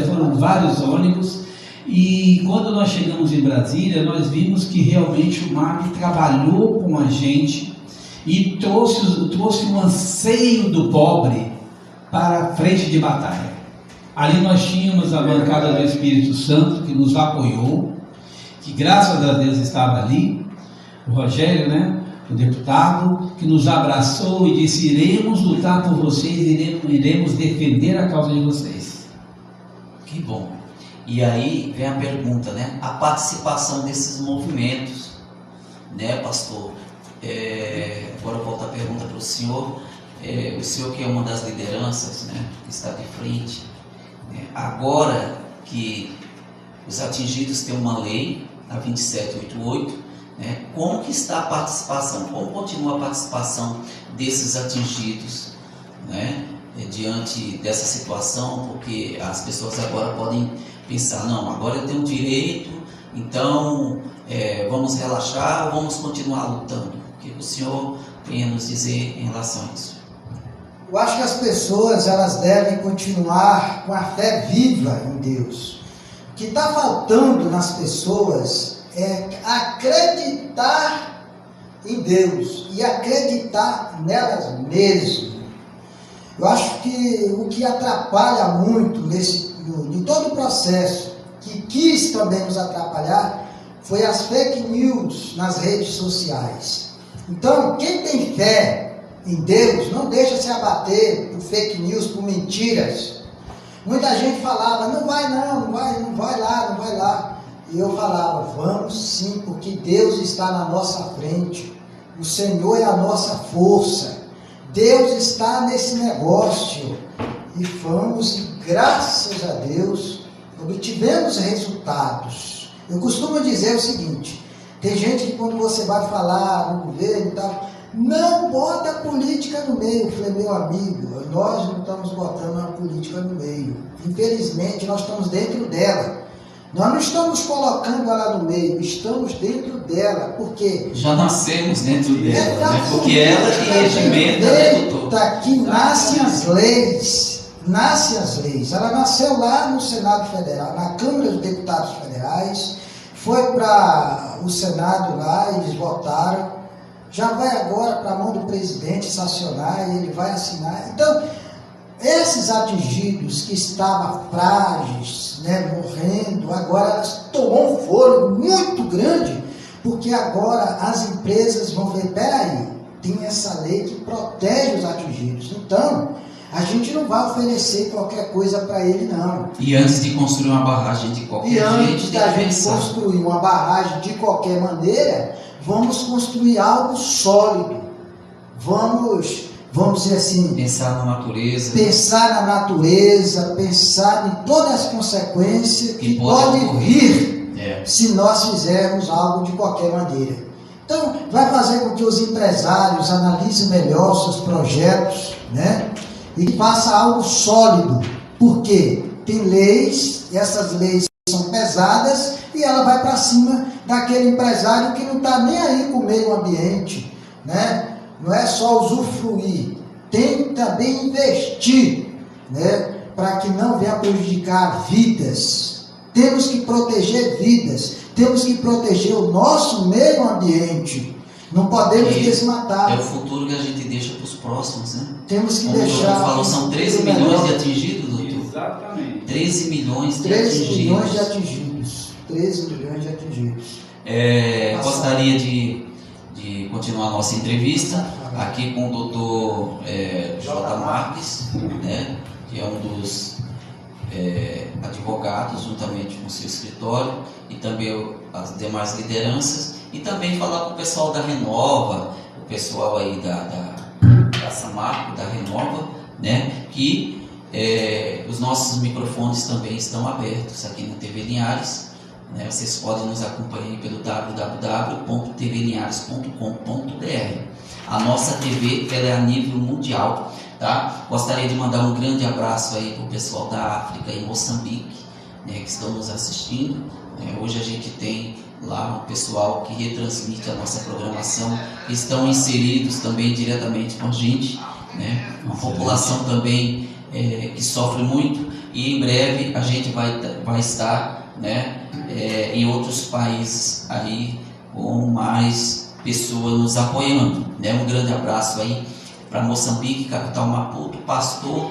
Foram vários ônibus. E quando nós chegamos em Brasília, nós vimos que realmente o MAB trabalhou com a gente e trouxe um anseio do pobre para a frente de batalha. Ali nós tínhamos a bancada do Espírito Santo, que nos apoiou, que graças a Deus estava ali, o Rogério, né, o deputado, que nos abraçou e disse: iremos lutar por vocês, iremos defender a causa de vocês. Que bom. E aí vem a pergunta, né, a participação desses movimentos, né, pastor? Agora eu volto a pergunta para o senhor que é uma das lideranças, né, que está de frente, agora que os atingidos têm uma lei, a 2788, né, como que está a participação, como continua a participação desses atingidos, né, diante dessa situação, porque as pessoas agora podem pensar, não, agora eu tenho direito, então vamos relaxar ou vamos continuar lutando? O que o senhor tem a nos dizer em relação a isso? Eu acho que as pessoas elas devem continuar com a fé viva em Deus. O que está faltando nas pessoas é acreditar em Deus e acreditar nelas mesmas. Eu acho que o que atrapalha muito em todo o processo, que quis também nos atrapalhar, foi as fake news nas redes sociais. Então, quem tem fé em Deus não deixa se abater por fake news, por mentiras. Muita gente falava: não vai lá. E eu falava: vamos sim, porque Deus está na nossa frente. O Senhor é a nossa força. Deus está nesse negócio. E vamos, e graças a Deus, obtivemos resultados. Eu costumo dizer o seguinte: Tem gente que quando você vai falar no governo e tal, não bota a política no meio. Eu falei, meu amigo, nós não estamos botando a política no meio. Infelizmente, nós estamos dentro dela. Nós não estamos colocando ela no meio, estamos dentro dela, porque... Já nascemos dentro dela, né? Porque ela que regimenta, né, doutor? Que nascem as leis, ela nasceu lá no Senado Federal, na Câmara dos Deputados Federais, foi para o Senado lá, eles votaram, já vai agora para a mão do presidente sancionar e ele vai assinar. Então, esses atingidos que estavam frágeis, né, morrendo, agora elas tomam um fôlego muito grande, porque agora as empresas vão ver, peraí, tem essa lei que protege os atingidos, então a gente não vai oferecer qualquer coisa para ele não. E antes de construir uma barragem de qualquer jeito, antes da gente construir uma barragem de qualquer maneira, vamos construir algo sólido, vamos dizer assim, pensar na natureza, pensar em todas as consequências que podem vir se nós fizermos algo de qualquer maneira. Então, vai fazer com que os empresários analisem melhor seus projetos, né? E faça algo sólido, porque tem leis, e essas leis são pesadas, e ela vai para cima daquele empresário que não está nem aí com o meio ambiente, né? Não é só usufruir, tem que também investir, né, para que não venha prejudicar vidas. Temos que proteger vidas, temos que proteger o nosso meio ambiente, não podemos desmatar. É o futuro que a gente deixa para os próximos, né? Temos que como deixar. O doutor falou, são 13 milhões de atingidos, doutor? Exatamente. 13 milhões de 13 atingidos. milhões de atingidos. 13 milhões de atingidos. Gostaria de continuar a nossa entrevista aqui com o doutor J. Marques, né, que é um dos advogados, juntamente com o seu escritório, e também as demais lideranças, e também falar com o pessoal da Renova, o pessoal aí da Samarco, da Renova, né, que os nossos microfones também estão abertos aqui na TV Linhares. Vocês podem nos acompanhar pelo www.tvlinhares.com.br. A nossa TV ela é a nível mundial, tá? Gostaria de mandar um grande abraço aí para o pessoal da África e Moçambique, né, que estão nos assistindo. Hoje a gente tem lá um pessoal que retransmite a nossa programação, que estão inseridos também diretamente com a gente, né? Uma população também que sofre muito, e em breve a gente vai estar, né, em outros países aí com mais pessoas nos apoiando, né? Um grande abraço aí para Moçambique, capital Maputo, pastor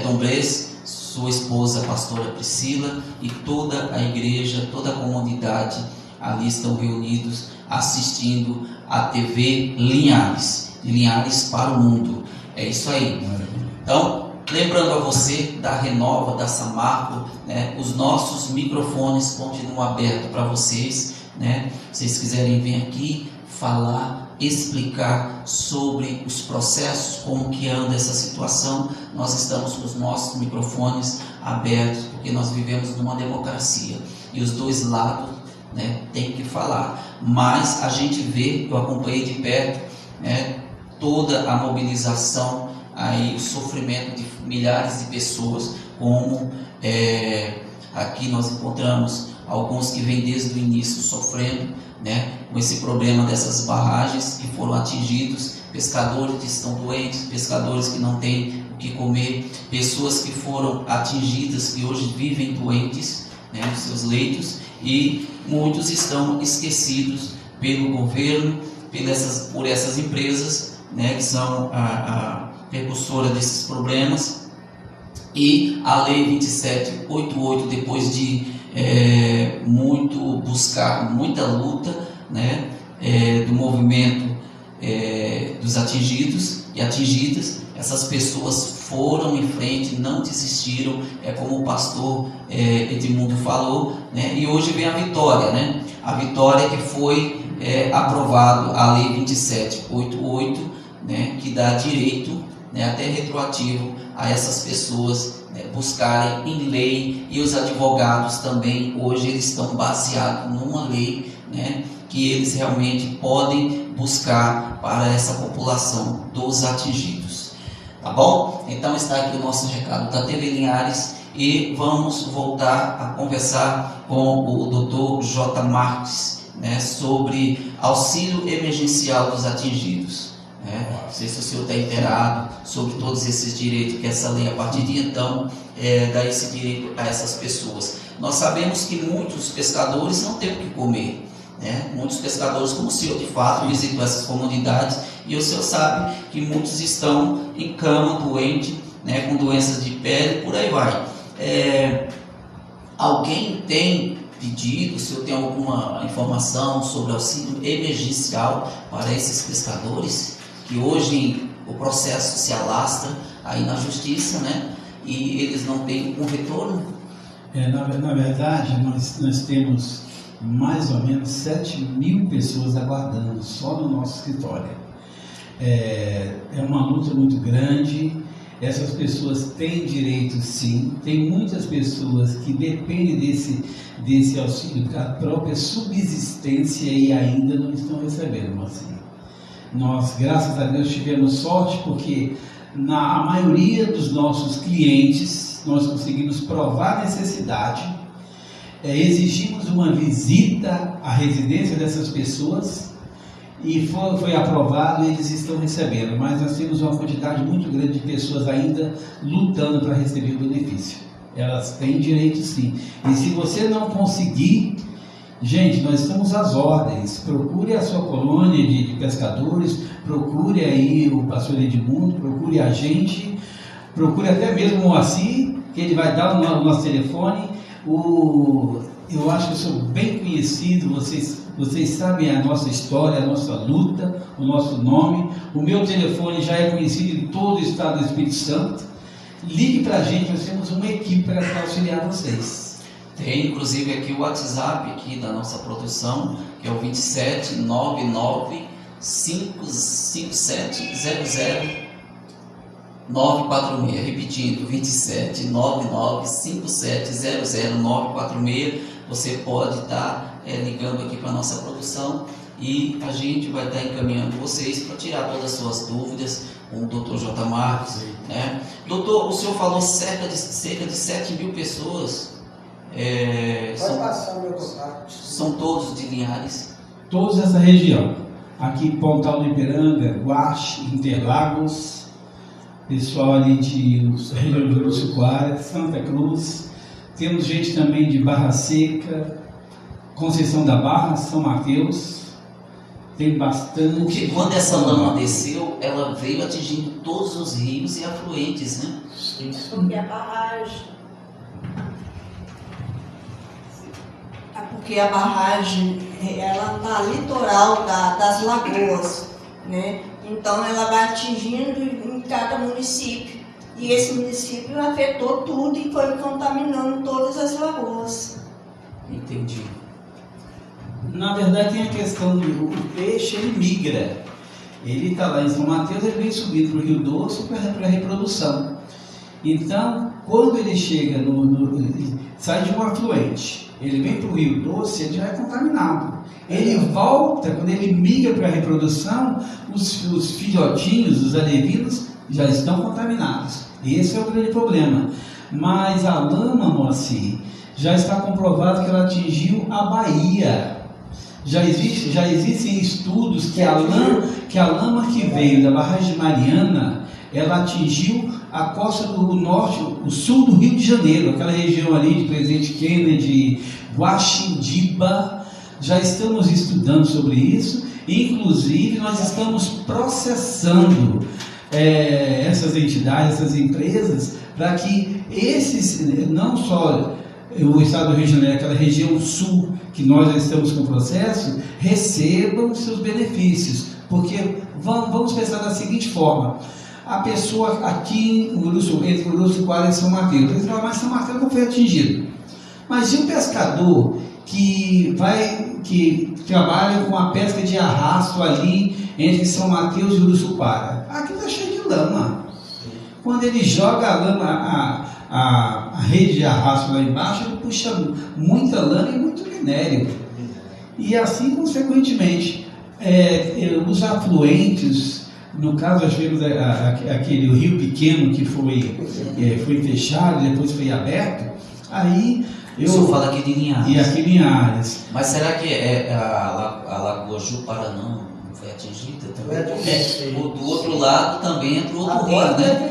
Tom Bres, sua esposa pastora Priscila e toda a igreja, toda a comunidade ali estão reunidos assistindo a TV Linhares, de Linhares para o mundo. É isso aí. Então, lembrando a você da Renova, da Samarco, né, os nossos microfones continuam abertos para vocês, né? Se vocês quiserem vir aqui falar, explicar sobre os processos, como que anda essa situação, nós estamos com os nossos microfones abertos, porque nós vivemos numa democracia e os dois lados, né, tem que falar. Mas a gente vê, eu acompanhei de perto, né, toda a mobilização, aí o sofrimento de milhares de pessoas, como aqui nós encontramos alguns que vêm desde o início sofrendo, né, com esse problema dessas barragens, que foram atingidos, pescadores que estão doentes, pescadores que não têm o que comer, pessoas que foram atingidas, que hoje vivem doentes, né, nos seus leitos, e muitos estão esquecidos pelo governo, por essas empresas, né, que são a precursora desses problemas. E a Lei 2788, depois de muita luta, né, do movimento dos atingidos e atingidas, essas pessoas foram em frente, não desistiram, como o pastor Edmundo falou, né, e hoje vem a vitória, né, a vitória que foi aprovado a Lei 2788, né, que dá direito, né, até retroativo a essas pessoas, né, buscarem em lei, e os advogados também hoje eles estão baseados numa lei, né, que eles realmente podem buscar para essa população dos atingidos. Tá bom? Então está aqui o nosso recado da TV Linhares e vamos voltar a conversar com o Dr. J. Marques, né, sobre auxílio emergencial dos atingidos. Não sei se o senhor está inteirado sobre todos esses direitos que essa lei, a partir de então, dá esse direito a essas pessoas. Nós sabemos que muitos pescadores não têm o que comer, né? Muitos pescadores, como o senhor de fato visitou essas comunidades, e o senhor sabe que muitos estão em cama, doentes, né, com doenças de pele, por aí vai. Alguém tem pedido, se eu tenho alguma informação sobre auxílio emergencial para esses pescadores, que hoje o processo se alastra aí na justiça, né? E eles não têm um retorno? Na verdade, nós temos mais ou menos 7.000 pessoas aguardando só no nosso escritório. É uma luta muito grande. Essas pessoas têm direito, sim. Tem muitas pessoas que dependem desse auxílio para a própria subsistência e ainda não estão recebendo, assim. Nós, graças a Deus, tivemos sorte porque na maioria dos nossos clientes nós conseguimos provar a necessidade, exigimos uma visita à residência dessas pessoas e foi aprovado e eles estão recebendo, mas nós temos uma quantidade muito grande de pessoas ainda lutando para receber o benefício. Elas têm direito, sim. E se você não conseguir, gente, nós estamos às ordens. Procure a sua colônia de pescadores, procure aí o pastor Edmundo, procure a gente, procure até mesmo o Moacir, que ele vai dar o nosso telefone. Eu acho que eu sou bem conhecido, vocês sabem a nossa história, a nossa luta, o nosso nome. O meu telefone já é conhecido em todo o estado do Espírito Santo. Ligue para a gente, nós temos uma equipe para auxiliar vocês. Tem inclusive aqui o WhatsApp aqui da nossa produção, que é o 27995700946, repetindo, 27995700946. Você pode estar ligando aqui para a nossa produção e a gente vai estar encaminhando vocês para tirar todas as suas dúvidas com o Dr. J. Marques, né? Doutor, o senhor falou cerca de 7.000 pessoas. Pode passar o meu contato. São todos de Linhares? Todos essa região. Aqui Pontal do Ipiranga, Guache, Interlagos, pessoal ali de região de Uruçuquara, Santa Cruz. Temos gente também de Barra Seca, Conceição da Barra, São Mateus. Tem bastante. Porque quando essa lama desceu, ela veio atingindo todos os rios e afluentes, né? Sim. Porque a barragem. Porque a barragem, ela está litoral das lagoas, né? Então ela vai atingindo em cada município. E esse município afetou tudo e foi contaminando todas as lagoas. Entendi. Na verdade tem a questão do peixe, ele migra. Ele está lá em São Mateus, ele vem subindo para o Rio Doce para a reprodução. Então, quando ele chega sai de um afluente, ele vem para o Rio Doce, ele já é contaminado. Ele volta, quando ele migra para a reprodução, os filhotinhos, os alevinos, já estão contaminados. Esse é o grande problema. Mas a lama, Moacir, já está comprovado que ela atingiu a Bahia. Já existem estudos que a lama que veio da barragem de Mariana, ela atingiu a costa do norte, o sul do Rio de Janeiro, aquela região ali de Presidente Kennedy, Guaxindiba. Já estamos estudando sobre isso, inclusive nós estamos processando essas entidades, essas empresas, para que não só o estado do Rio de Janeiro, aquela região sul, que nós já estamos com o processo, recebam seus benefícios. Porque vamos pensar da seguinte forma: a pessoa aqui entre Uruçuquara e São Mateus, eles falam, mas São Mateus não foi atingido. Mas e o pescador que trabalha com a pesca de arrasto ali entre São Mateus e Uruçuquara? Aqui está cheio de lama. Quando ele joga a lama, a rede de arrasto lá embaixo, ele puxa muita lama e muito minério. E assim, consequentemente, os afluentes, no caso, nós tivemos aquele rio pequeno que foi fechado, depois foi aberto, aí... O senhor fala aqui de Linhares. E aqui em Linhares. Mas será que a Lagoa Juparanã não foi atingida também? Do outro lado também entra outro rio, né?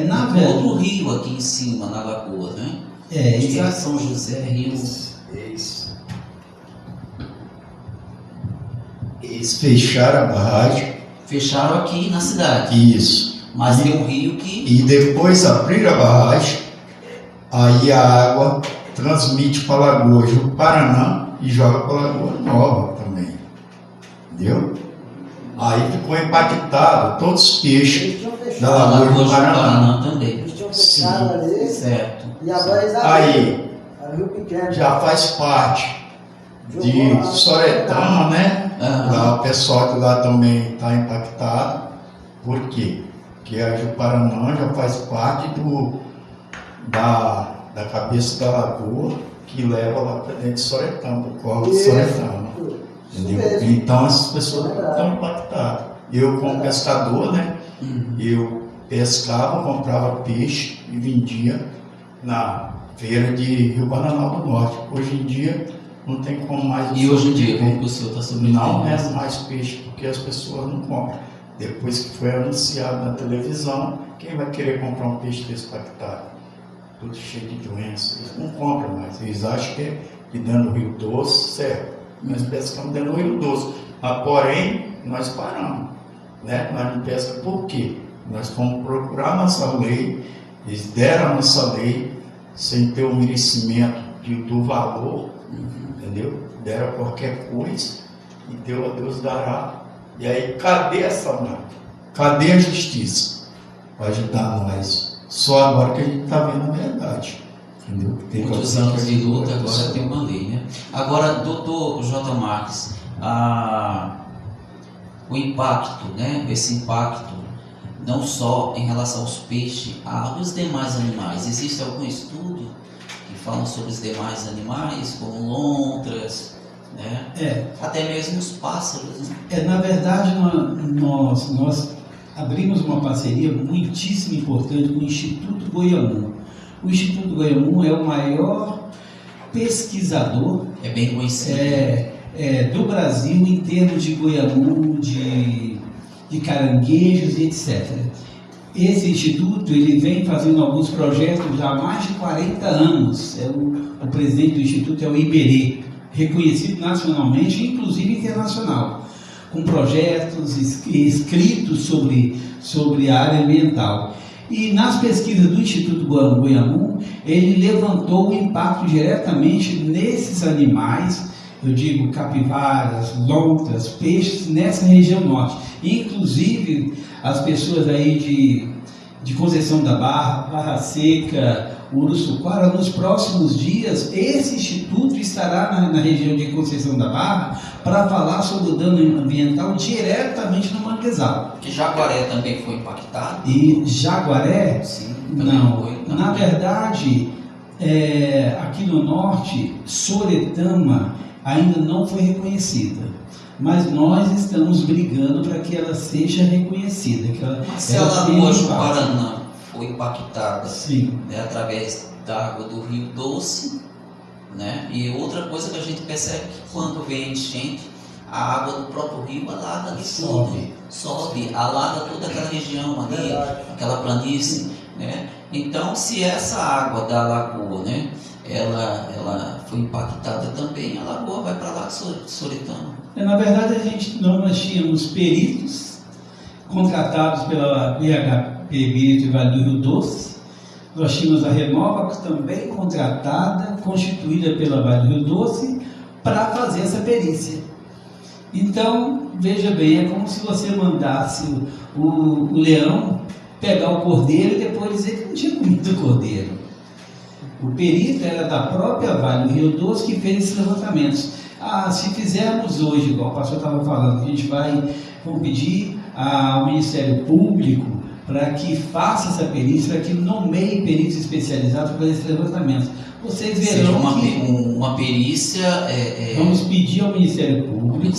Na verdade. Outro rio aqui em cima, na Lagoa, né? Exato. São José, Rio... Eles fecharam a barragem. Fecharam aqui na cidade. Isso. Mas tem um rio que... E depois abriram a barragem, aí a água transmite para a Lagoa Juparanã e joga para a Lagoa Nova também. Entendeu? Aí ficou impactado todos os peixes da Lagoa Juparanã também. Eles tinham fechado ali. Certo. E agora eles aí Rio Pequeno. já faz parte de Soretama, né? Lá, o pessoal de lá também está impactado. Por quê? Porque a Juparanã já faz parte da cabeça da lagoa que leva lá para dentro de Soretama, do córrego de Soretama. Entendeu? Então essas pessoas estão impactadas. Eu, como pescador, né? Eu pescava, comprava peixe e vendia na feira de Rio Bananal do Norte. Hoje em dia não tem como mais. E hoje em dia, como que o senhor está sobrevivendo? Não é mais peixe, porque as pessoas não compram. Depois que foi anunciado na televisão, quem vai querer comprar um peixe desse impactado? Tudo cheio de doenças. Eles não compram mais. Eles acham que é dentro do Rio Doce, certo? Nós pescamos dentro do Rio Doce. Mas, porém, nós paramos. Né? Nós não pescamos por quê? Nós fomos procurar a nossa lei, eles deram a nossa lei sem ter o merecimento do valor, entendeu? Deram qualquer coisa e deu a Deus dará. E aí, cadê essa marca? Cadê a justiça para ajudar nós? Só agora que a gente está vendo a verdade. Entendeu? Tem muitos anos de luta, agora tem uma lei, né? Agora, doutor J. Marques, o impacto, né? Esse impacto, não só em relação aos peixes, aos demais animais. Existe algum estudo que fala sobre os demais animais, como lontras, né? Até mesmo os pássaros, né? Na verdade, nós abrimos uma parceria muitíssimo importante com o Instituto Goiamum. O Instituto Goiamum é o maior pesquisador, é bem conhecido, do Brasil em termos de goiamum, de caranguejos e etc. Esse instituto ele vem fazendo alguns projetos já há mais de 40 anos. O presidente do instituto é o Iberê, reconhecido nacionalmente e inclusive internacional, com projetos escritos sobre a área ambiental. E nas pesquisas do Instituto Goiamum, ele levantou o impacto diretamente nesses animais, eu digo capivaras, lontras, peixes, nessa região norte. Inclusive, as pessoas aí de Conceição da Barra, Barra Seca, Uruçuquara, nos próximos dias, esse instituto estará na região de Conceição da Barra para falar sobre o dano ambiental diretamente no manguezal. Que Jaguaré também foi impactado? E Jaguaré? Sim, não. Foi, na verdade, aqui no norte, Soretama ainda não foi reconhecida. Mas nós estamos brigando para que ela seja reconhecida. Mas se a Lagoa Juparanã foi impactada, sim, né, através da água do Rio Doce, né? E outra coisa que a gente percebe que quando vem enchente, a água do próprio rio alaga ali sobe, alaga toda aquela região ali, aquela planície, né? Então, se essa água da lagoa, né, ela foi impactada também, a lagoa vai para lá de Soretama. Na verdade, nós tínhamos peritos contratados pela BHPB de Vale do Rio Doce. Nós tínhamos a Renova também contratada, constituída pela Vale do Rio Doce, para fazer essa perícia. Então, veja bem, é como se você mandasse o leão pegar o cordeiro e depois dizer que não tinha comido o cordeiro. O perito era da própria Vale do Rio Doce que fez esses levantamentos. Se fizermos hoje, igual o pastor estava falando, vamos pedir ao Ministério Público para que faça essa perícia, para que nomeie peritos especializados para esse levantamento. Vocês verão uma perícia. Vamos pedir ao Ministério Público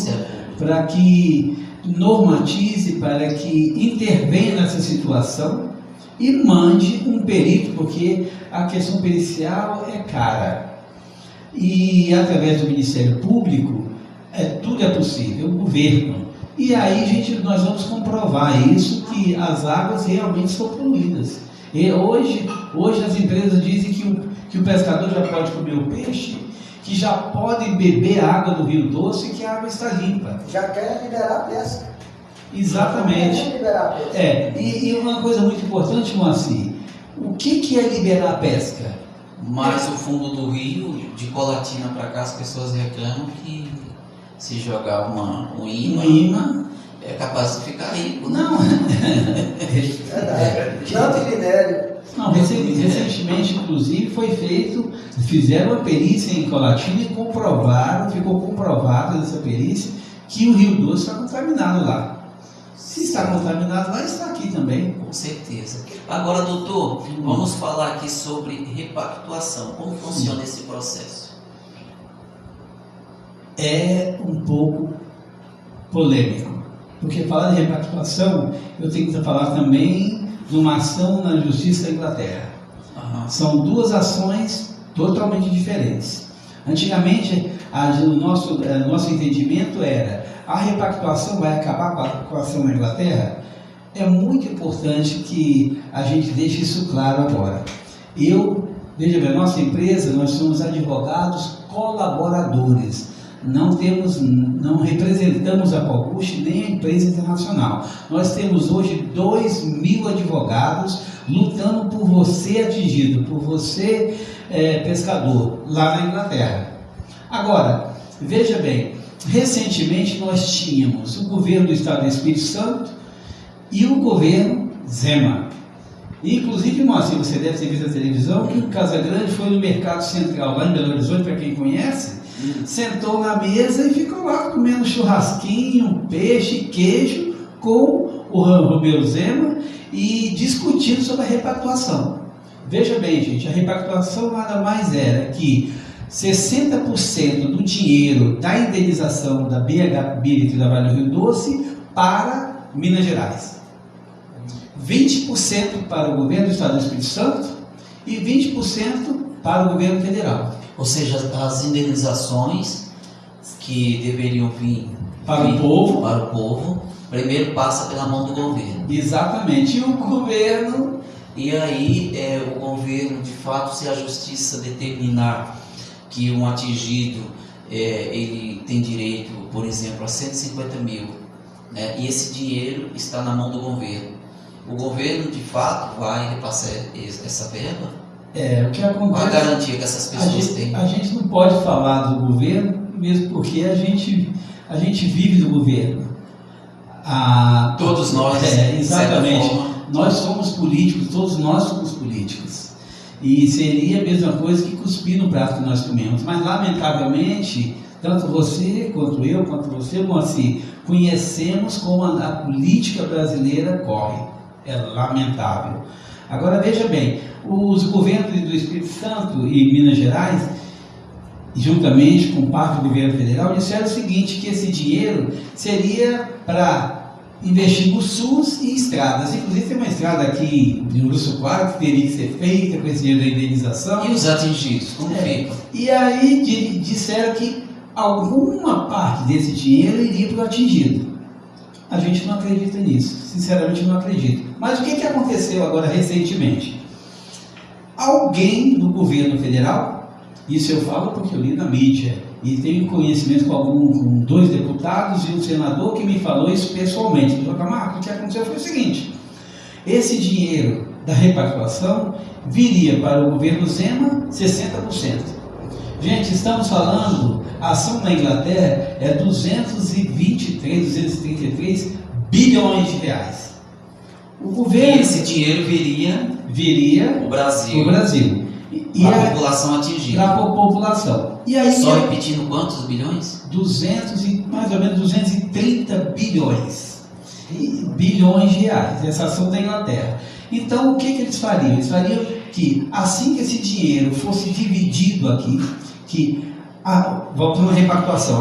para que normatize, para que intervenha nessa situação e mande um perito, porque a questão pericial é cara. E através do Ministério Público, tudo é possível, o governo. E aí, gente, nós vamos comprovar isso, que as águas realmente são poluídas. E hoje as empresas dizem que o pescador já pode comer o peixe, que já pode beber a água do Rio Doce e que a água está limpa. Já querem liberar a pesca. Exatamente. Já querem liberar a pesca. E uma coisa muito importante, Moacir, o que é liberar a pesca? Mas o fundo do rio, de Colatina para cá, as pessoas reclamam que se jogar um imã é capaz de ficar rico. Não. Verdade. Tanto minério. Não, recentemente, inclusive, fizeram uma perícia em Colatina e ficou comprovado nessa perícia que o Rio Doce está contaminado lá. Se está contaminado lá, está aqui também. Com certeza. Agora, doutor, vamos falar aqui sobre repactuação. Como funciona esse processo? É um pouco polêmico, porque falar de repactuação, eu tenho que falar também de uma ação na Justiça da Inglaterra. São duas ações totalmente diferentes. Antigamente, o nosso entendimento era: a repactuação vai acabar com a ação na Inglaterra? É muito importante que a gente deixe isso claro agora. Veja bem, nossa empresa, nós somos advogados colaboradores. Não representamos a Pauguste nem a empresa internacional. Nós temos hoje 2.000 advogados lutando por você atingido, por você pescador, lá na Inglaterra. Agora, veja bem, recentemente nós tínhamos o governo do Estado do Espírito Santo e o governo Zema. Inclusive, Moacir, você deve ter visto na televisão que o Casagrande foi no Mercado Central, lá em Belo Horizonte, para quem conhece, sentou na mesa e ficou lá comendo churrasquinho, peixe, queijo com o Romeu Zema e discutindo sobre a repactuação. Veja bem, gente, a repactuação nada mais era que 60% do dinheiro da indenização da BH Bírito e da Vale do Rio Doce para Minas Gerais, 20% para o governo do Estado do Espírito Santo e 20% para o governo federal. Ou seja, as indenizações que deveriam vir para o povo, primeiro passa pela mão do governo. Exatamente. E o governo... E aí, o governo, de fato, se a justiça determinar que um atingido ele tem direito, por exemplo, a 150 mil, né, e esse dinheiro está na mão do governo, o governo, de fato, vai repassar essa verba? O que acontece... Qual a garantia que essas pessoas têm? A gente não pode falar do governo, mesmo porque a gente vive do governo. Todos nós, exatamente. Nós somos políticos, todos nós somos políticos. E seria a mesma coisa que cuspir no prato que nós comemos. Mas, lamentavelmente, tanto você, quanto eu, quanto você, Moacir, conhecemos como a política brasileira corre. É lamentável. Agora, veja bem, os governos do Espírito Santo e Minas Gerais, juntamente com parte do governo federal, disseram o seguinte, que esse dinheiro seria para investir no SUS e estradas. Inclusive tem uma estrada aqui em Urso Claro que teria que ser feita com esse dinheiro da indenização. E os atingidos, como ficam? E aí disseram que alguma parte desse dinheiro iria para o atingido. A gente não acredita nisso, sinceramente não acredito. Mas o que aconteceu agora recentemente? Alguém do governo federal, isso eu falo porque eu li na mídia, e tenho conhecimento com 2 deputados e um senador que me falou isso pessoalmente. Doutor Camargo, o que aconteceu foi o seguinte: esse dinheiro da repactuação viria para o governo Zema 60%. Gente, estamos falando, a ação na Inglaterra é 233 bilhões de reais. O governo... E esse dinheiro viria para o Brasil. E a população atingida. Para a população. E aí, só repetindo quantos bilhões? Mais ou menos 230 bilhões. bilhões de reais, essa ação da Inglaterra. Então, o que eles fariam? Eles fariam que, assim que esse dinheiro fosse dividido aqui, voltando à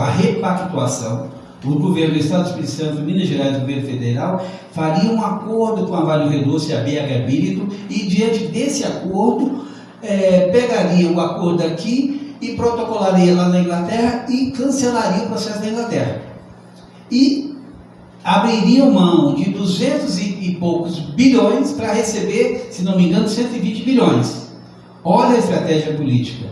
repactuação, o governo do Estado do Espírito Santo, Minas Gerais e o governo federal faria um acordo com a Vale Rio Doce e a BH Bírido, e diante desse acordo, pegaria o acordo aqui e protocolaria lá na Inglaterra e cancelaria o processo da Inglaterra. E abririam mão de 200 e poucos bilhões para receber, se não me engano, 120 bilhões. Olha a estratégia política.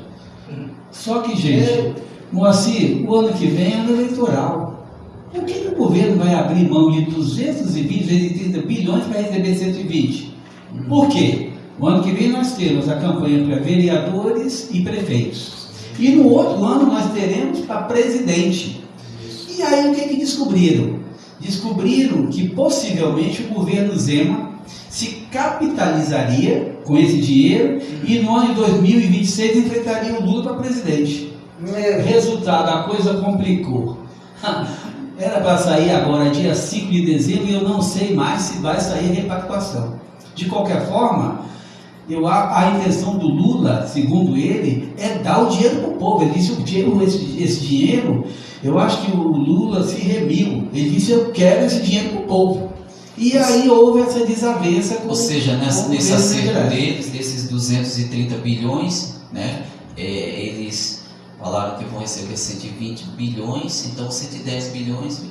Só que, gente, Moacir, o ano que vem é ano eleitoral. Por que o governo vai abrir mão de 220 vezes 30 bilhões para receber 120? Por quê? O ano que vem nós temos a campanha para vereadores e prefeitos. E no outro ano nós teremos para presidente. E aí o que descobriram? Descobriram que possivelmente o governo Zema se capitalizaria com esse dinheiro e no ano de 2026 enfrentaria o Lula para presidente. Resultado, a coisa complicou. Era para sair agora, dia 5 de dezembro, e eu não sei mais se vai sair repactuação. De qualquer forma, a intenção do Lula, segundo ele, é dar o dinheiro para o povo. Ele disse esse dinheiro, eu acho que o Lula se remiu. Ele disse, eu quero esse dinheiro para o povo. E aí houve essa desavença com... Ou seja, nesse acerto deles, desses 230 bilhões, né, eles falaram que vão receber 120 bilhões, então 110 bilhões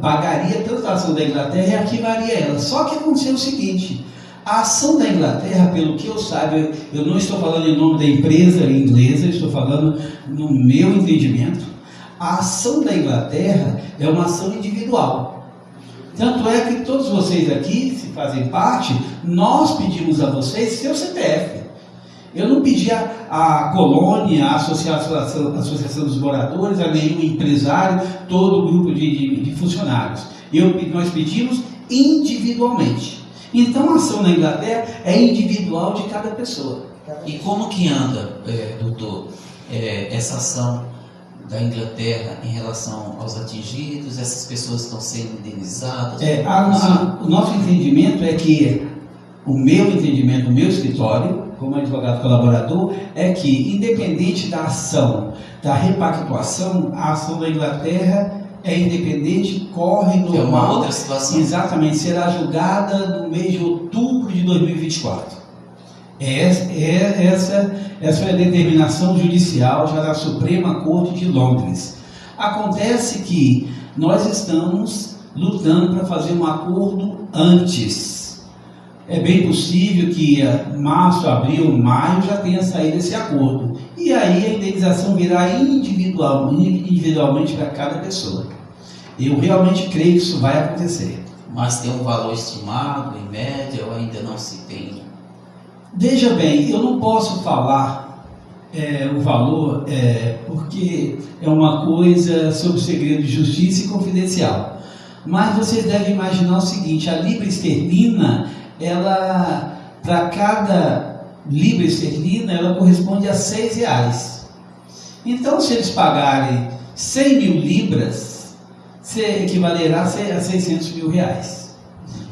pagaria tanto a ação da Inglaterra e arquivaria ela. Só que aconteceu o seguinte, a ação da Inglaterra, pelo que eu saiba, eu não estou falando em nome da empresa inglesa, estou falando no meu entendimento, a ação da Inglaterra é uma ação individual. Tanto é que todos vocês aqui, se fazem parte, nós pedimos a vocês seu CPF. Eu não pedi a colônia, a associação dos moradores, a nenhum empresário, todo o grupo de funcionários. Nós pedimos individualmente. Então a ação na Inglaterra é individual de cada pessoa. E como que anda, doutor, essa ação da Inglaterra em relação aos atingidos? Essas pessoas estão sendo indenizadas? O nosso entendimento é que, o meu entendimento, o meu escritório, como advogado colaborador, é que, independente da ação, da repactuação, a ação da Inglaterra é independente, corre normal. É uma outra situação. Exatamente, será julgada no mês de outubro de 2024. Essa foi a determinação judicial já da Suprema Corte de Londres. Acontece que nós estamos lutando para fazer um acordo antes. É bem possível que março, abril, maio já tenha saído esse acordo. E aí a indenização virá individualmente para cada pessoa. Eu realmente creio que isso vai acontecer. Mas tem um valor estimado, em média, ou ainda não se tem? Veja bem, eu não posso falar o valor, porque é uma coisa sob segredo de justiça e confidencial. Mas vocês devem imaginar o seguinte, a libra esterlina, para cada libra esterlina, ela corresponde a R$6. Então, se eles pagarem 100 mil libras, equivalerá a 600 mil reais.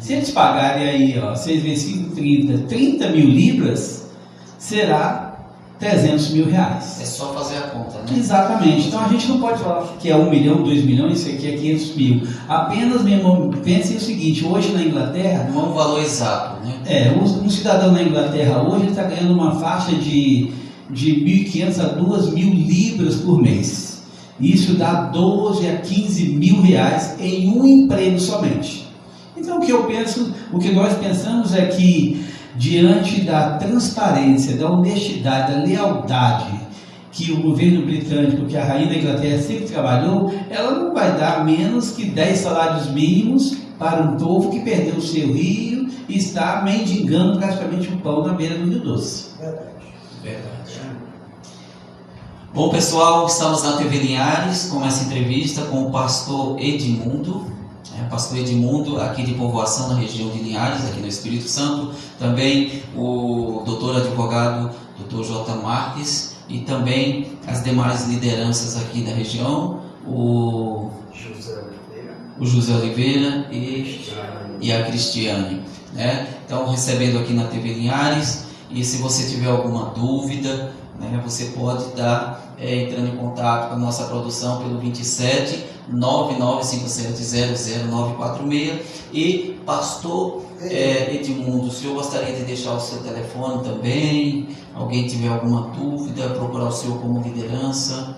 Se eles pagarem aí, 6 vezes 5, 30 mil libras, será 300 mil reais. É só fazer a conta, né? Exatamente. Então a gente não pode falar que é 1 milhão, 2 milhões, isso aqui é 500 mil. Apenas mesmo pensem o seguinte, hoje na Inglaterra... Não é um valor exato, né? Um cidadão na Inglaterra hoje está ganhando uma faixa de 1.500 a 2.000 libras por mês. Isso dá 12 a 15 mil reais em um emprego somente. Então o que nós pensamos é que, diante da transparência, da honestidade, da lealdade que o governo britânico, que a rainha da Inglaterra sempre trabalhou, ela não vai dar menos que 10 salários mínimos para um povo que perdeu o seu rio e está mendigando praticamente um pão na beira do Rio Doce. Verdade. Bom, pessoal, estamos na TV Linhares com essa entrevista com o pastor Edmundo. Pastor Edmundo, aqui de Povoação, na região de Linhares, aqui no Espírito Santo. Também o doutor advogado, Dr. J. Marques, e também as demais lideranças aqui da região, o o José Oliveira e a Cristiane, né? Então, recebendo aqui na TV Linhares, e se você tiver alguma dúvida, né, você pode estar entrando em contato com a nossa produção pelo 27 9957000946. E pastor Edmundo, o senhor gostaria de deixar o seu telefone também? Alguém tiver alguma dúvida, procurar o senhor como liderança?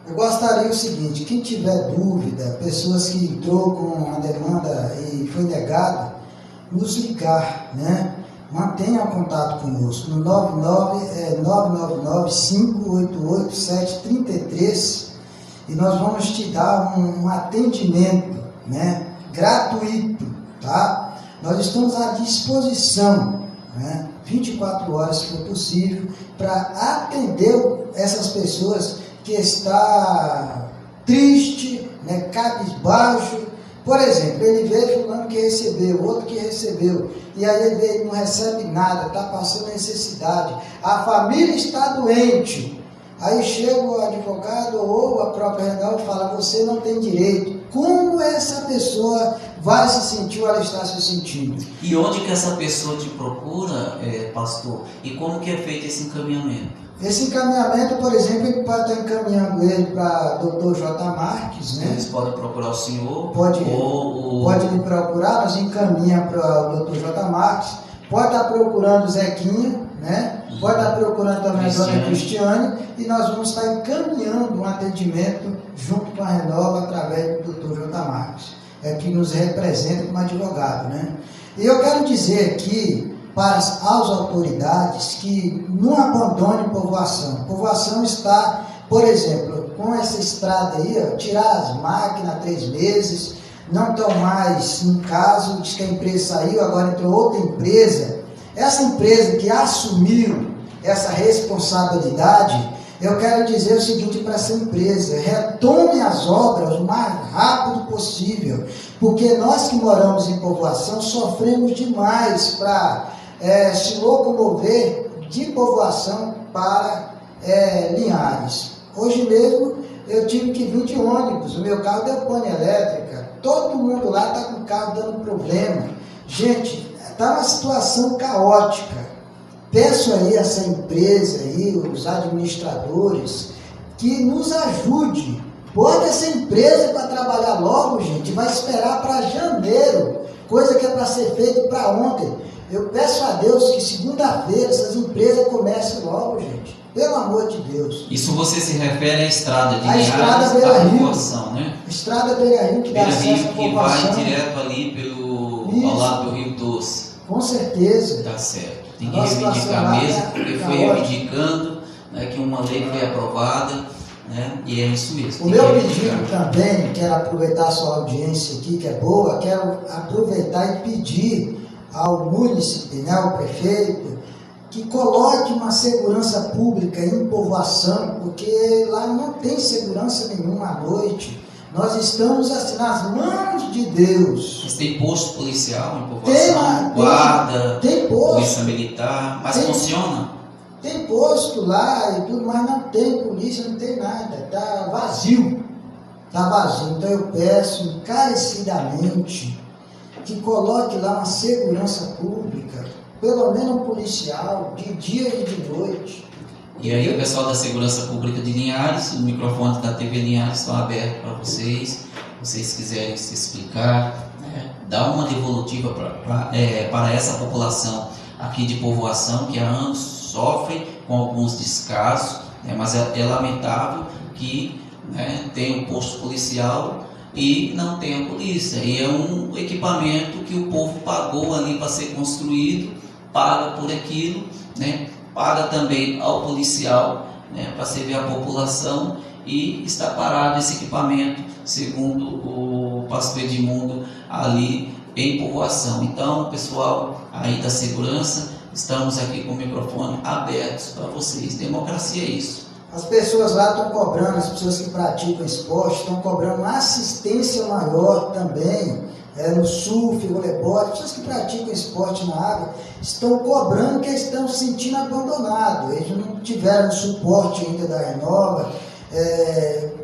Eu gostaria o seguinte: quem tiver dúvida, pessoas que entrou com a demanda e foi negada, nos ligar, né? Mantenha contato conosco no 999-588-733 e nós vamos te dar um atendimento, né, gratuito, tá? Nós estamos à disposição, né, 24 horas, se for possível, para atender essas pessoas que está triste, né, cabisbaixo. Por exemplo, ele vê fulano que recebeu, outro que recebeu, e aí ele vê, não recebe nada, está passando necessidade, a família está doente, aí chega o advogado ou a própria Renal e fala: você não tem direito. Como essa pessoa vai se sentir ou ela está se sentindo? E onde que essa pessoa te procura, pastor? E como que é feito esse encaminhamento? Esse encaminhamento, por exemplo, ele pode estar encaminhando ele para Dr. J. Marques, né? Eles podem procurar o senhor? Pode me procurar, nós encaminhamos para o Dr. J. Marques. Pode estar procurando o Zequinha, né? Pode estar procurando também a Dona Cristiane, e nós vamos estar encaminhando um atendimento junto com a Renova através do Dr. J. Marques, que nos representa como advogado, né? E eu quero dizer aqui para as autoridades que não abandone povoação. Povoação está, por exemplo, com essa estrada aí, tirar as máquinas há 3 meses, não estão mais em caso, diz que a empresa saiu, agora entrou outra empresa. Essa empresa que assumiu essa responsabilidade, eu quero dizer o seguinte para essa empresa: retome as obras o mais rápido possível, porque nós que moramos em povoação sofremos demais para se locomover de povoação para Linhares. Hoje mesmo eu tive que vir de ônibus, o meu carro deu pane elétrica, todo mundo lá está com o carro dando problema. Gente, está uma situação caótica. Peço aí a essa empresa aí, os administradores, que nos ajude. Bota essa empresa para trabalhar logo, gente. Vai esperar para janeiro, coisa que é para ser feita para ontem. Eu peço a Deus que segunda-feira essas empresas comecem logo, gente. Pelo amor de Deus. Isso você se refere à estrada de Linhares, estrada Beira-Rio, né? Estrada Beira-Rio, que dá acesso à que vai direto ali ao lado do Rio Doce. Com certeza. Tá certo. Tem que reivindicar mesmo, porque foi reivindicando, né, que uma lei foi aprovada, né, e é isso mesmo. O meu pedido também, quero aproveitar a sua audiência aqui, que é boa, quero aproveitar e pedir ao município, né, ao prefeito, que coloque uma segurança pública em povoação, porque lá não tem segurança nenhuma à noite. Nós estamos assim nas mãos de Deus. Mas tem posto policial em povoação, guarda, tem posto, polícia militar, mas funciona? Tem posto lá e tudo, mas não tem polícia, não tem nada, está vazio. Está vazio. Então eu peço encarecidamente que coloque lá uma segurança pública, pelo menos um policial, de dia e de noite. E aí o pessoal da Segurança Pública de Linhares, os microfones da TV Linhares estão abertos para vocês, se vocês quiserem se explicar, né? Dar uma devolutiva para essa população aqui de povoação, que há anos sofre com alguns descasos, né? Mas é lamentável que, né, tem um posto policial e não tem a polícia, e é um equipamento que o povo pagou ali para ser construído, paga por aquilo, né? Paga também ao policial, né, para servir a população, e está parado esse equipamento, segundo o pastor Edmundo, ali em povoação. Então, pessoal aí da segurança, estamos aqui com o microfone abertos para vocês. Democracia é isso. As pessoas lá estão cobrando, as pessoas que praticam esporte estão cobrando uma assistência maior também, no surf, voleibol. As pessoas que praticam esporte na água estão cobrando, que estão se sentindo abandonados. Eles não tiveram suporte ainda da Renova,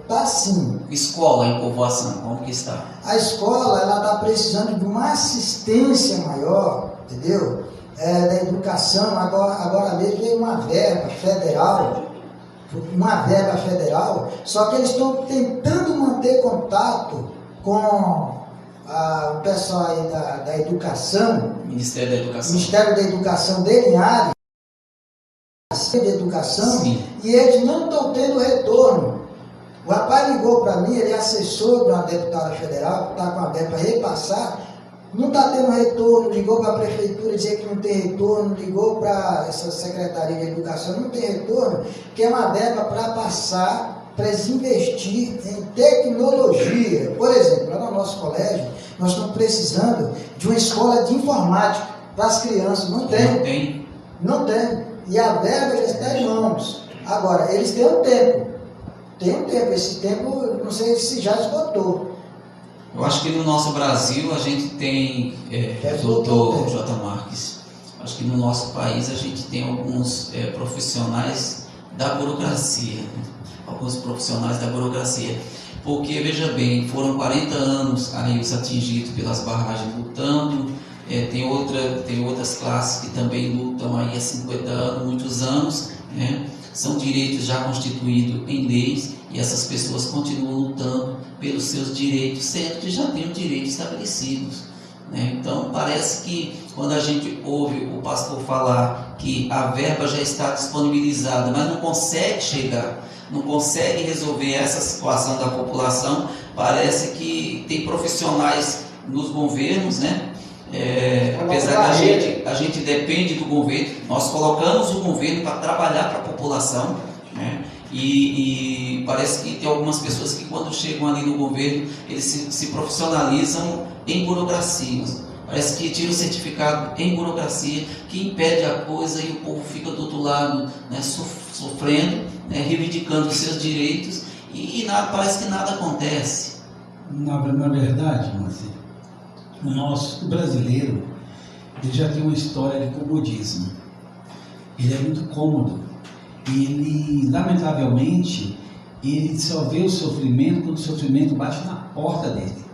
Tá sim. Escola em povoação, como que está? A escola, ela está precisando de uma assistência maior, entendeu? Da educação. Agora mesmo veio uma verba federal, só que eles estão tentando manter contato com o pessoal aí da educação, Ministério da Educação de Linhares, de educação, Sim. e eles não estão tendo retorno. O rapaz ligou para mim, ele é assessor de uma deputada federal, que está com a verba para repassar, não está tendo retorno, ligou para a prefeitura dizer que não tem retorno, ligou para essa Secretaria de Educação, não tem retorno, que é uma verba para passar, para eles investir em tecnologia. Por exemplo, lá no nosso colégio, nós estamos precisando de uma escola de informática para as crianças. Não tem. Não tem. E a verba já está em mãos. Agora, eles têm um tempo. Esse tempo, não sei se já esgotou. Eu acho que no nosso Brasil a gente tem, doutor J. Marques, acho que no nosso país a gente tem alguns profissionais da burocracia, porque, veja bem, foram 40 anos aí os atingidos pelas barragens lutando, tem outras classes que também lutam aí há 50 anos, muitos anos, né? São direitos já constituídos em leis e essas pessoas continuam lutando pelos seus direitos, sendo que já têm os direitos estabelecidos, né? Então parece que quando a gente ouve o pastor falar que a verba já está disponibilizada, mas não consegue chegar, não consegue resolver essa situação da população, parece que tem profissionais nos governos, né? Apesar que a gente depende do governo, nós colocamos o governo para trabalhar para a população, né? E parece que tem algumas pessoas que quando chegam ali no governo, eles se profissionalizam em burocracias. Parece que tira o certificado em burocracia, que impede a coisa e o povo fica do outro lado, né, sofrendo, né, reivindicando os seus direitos e parece que nada acontece. Na verdade, Marcelo, o brasileiro, ele já tem uma história de comodismo. Ele é muito cômodo. Ele, lamentavelmente, ele só vê o sofrimento quando o sofrimento bate na porta dele.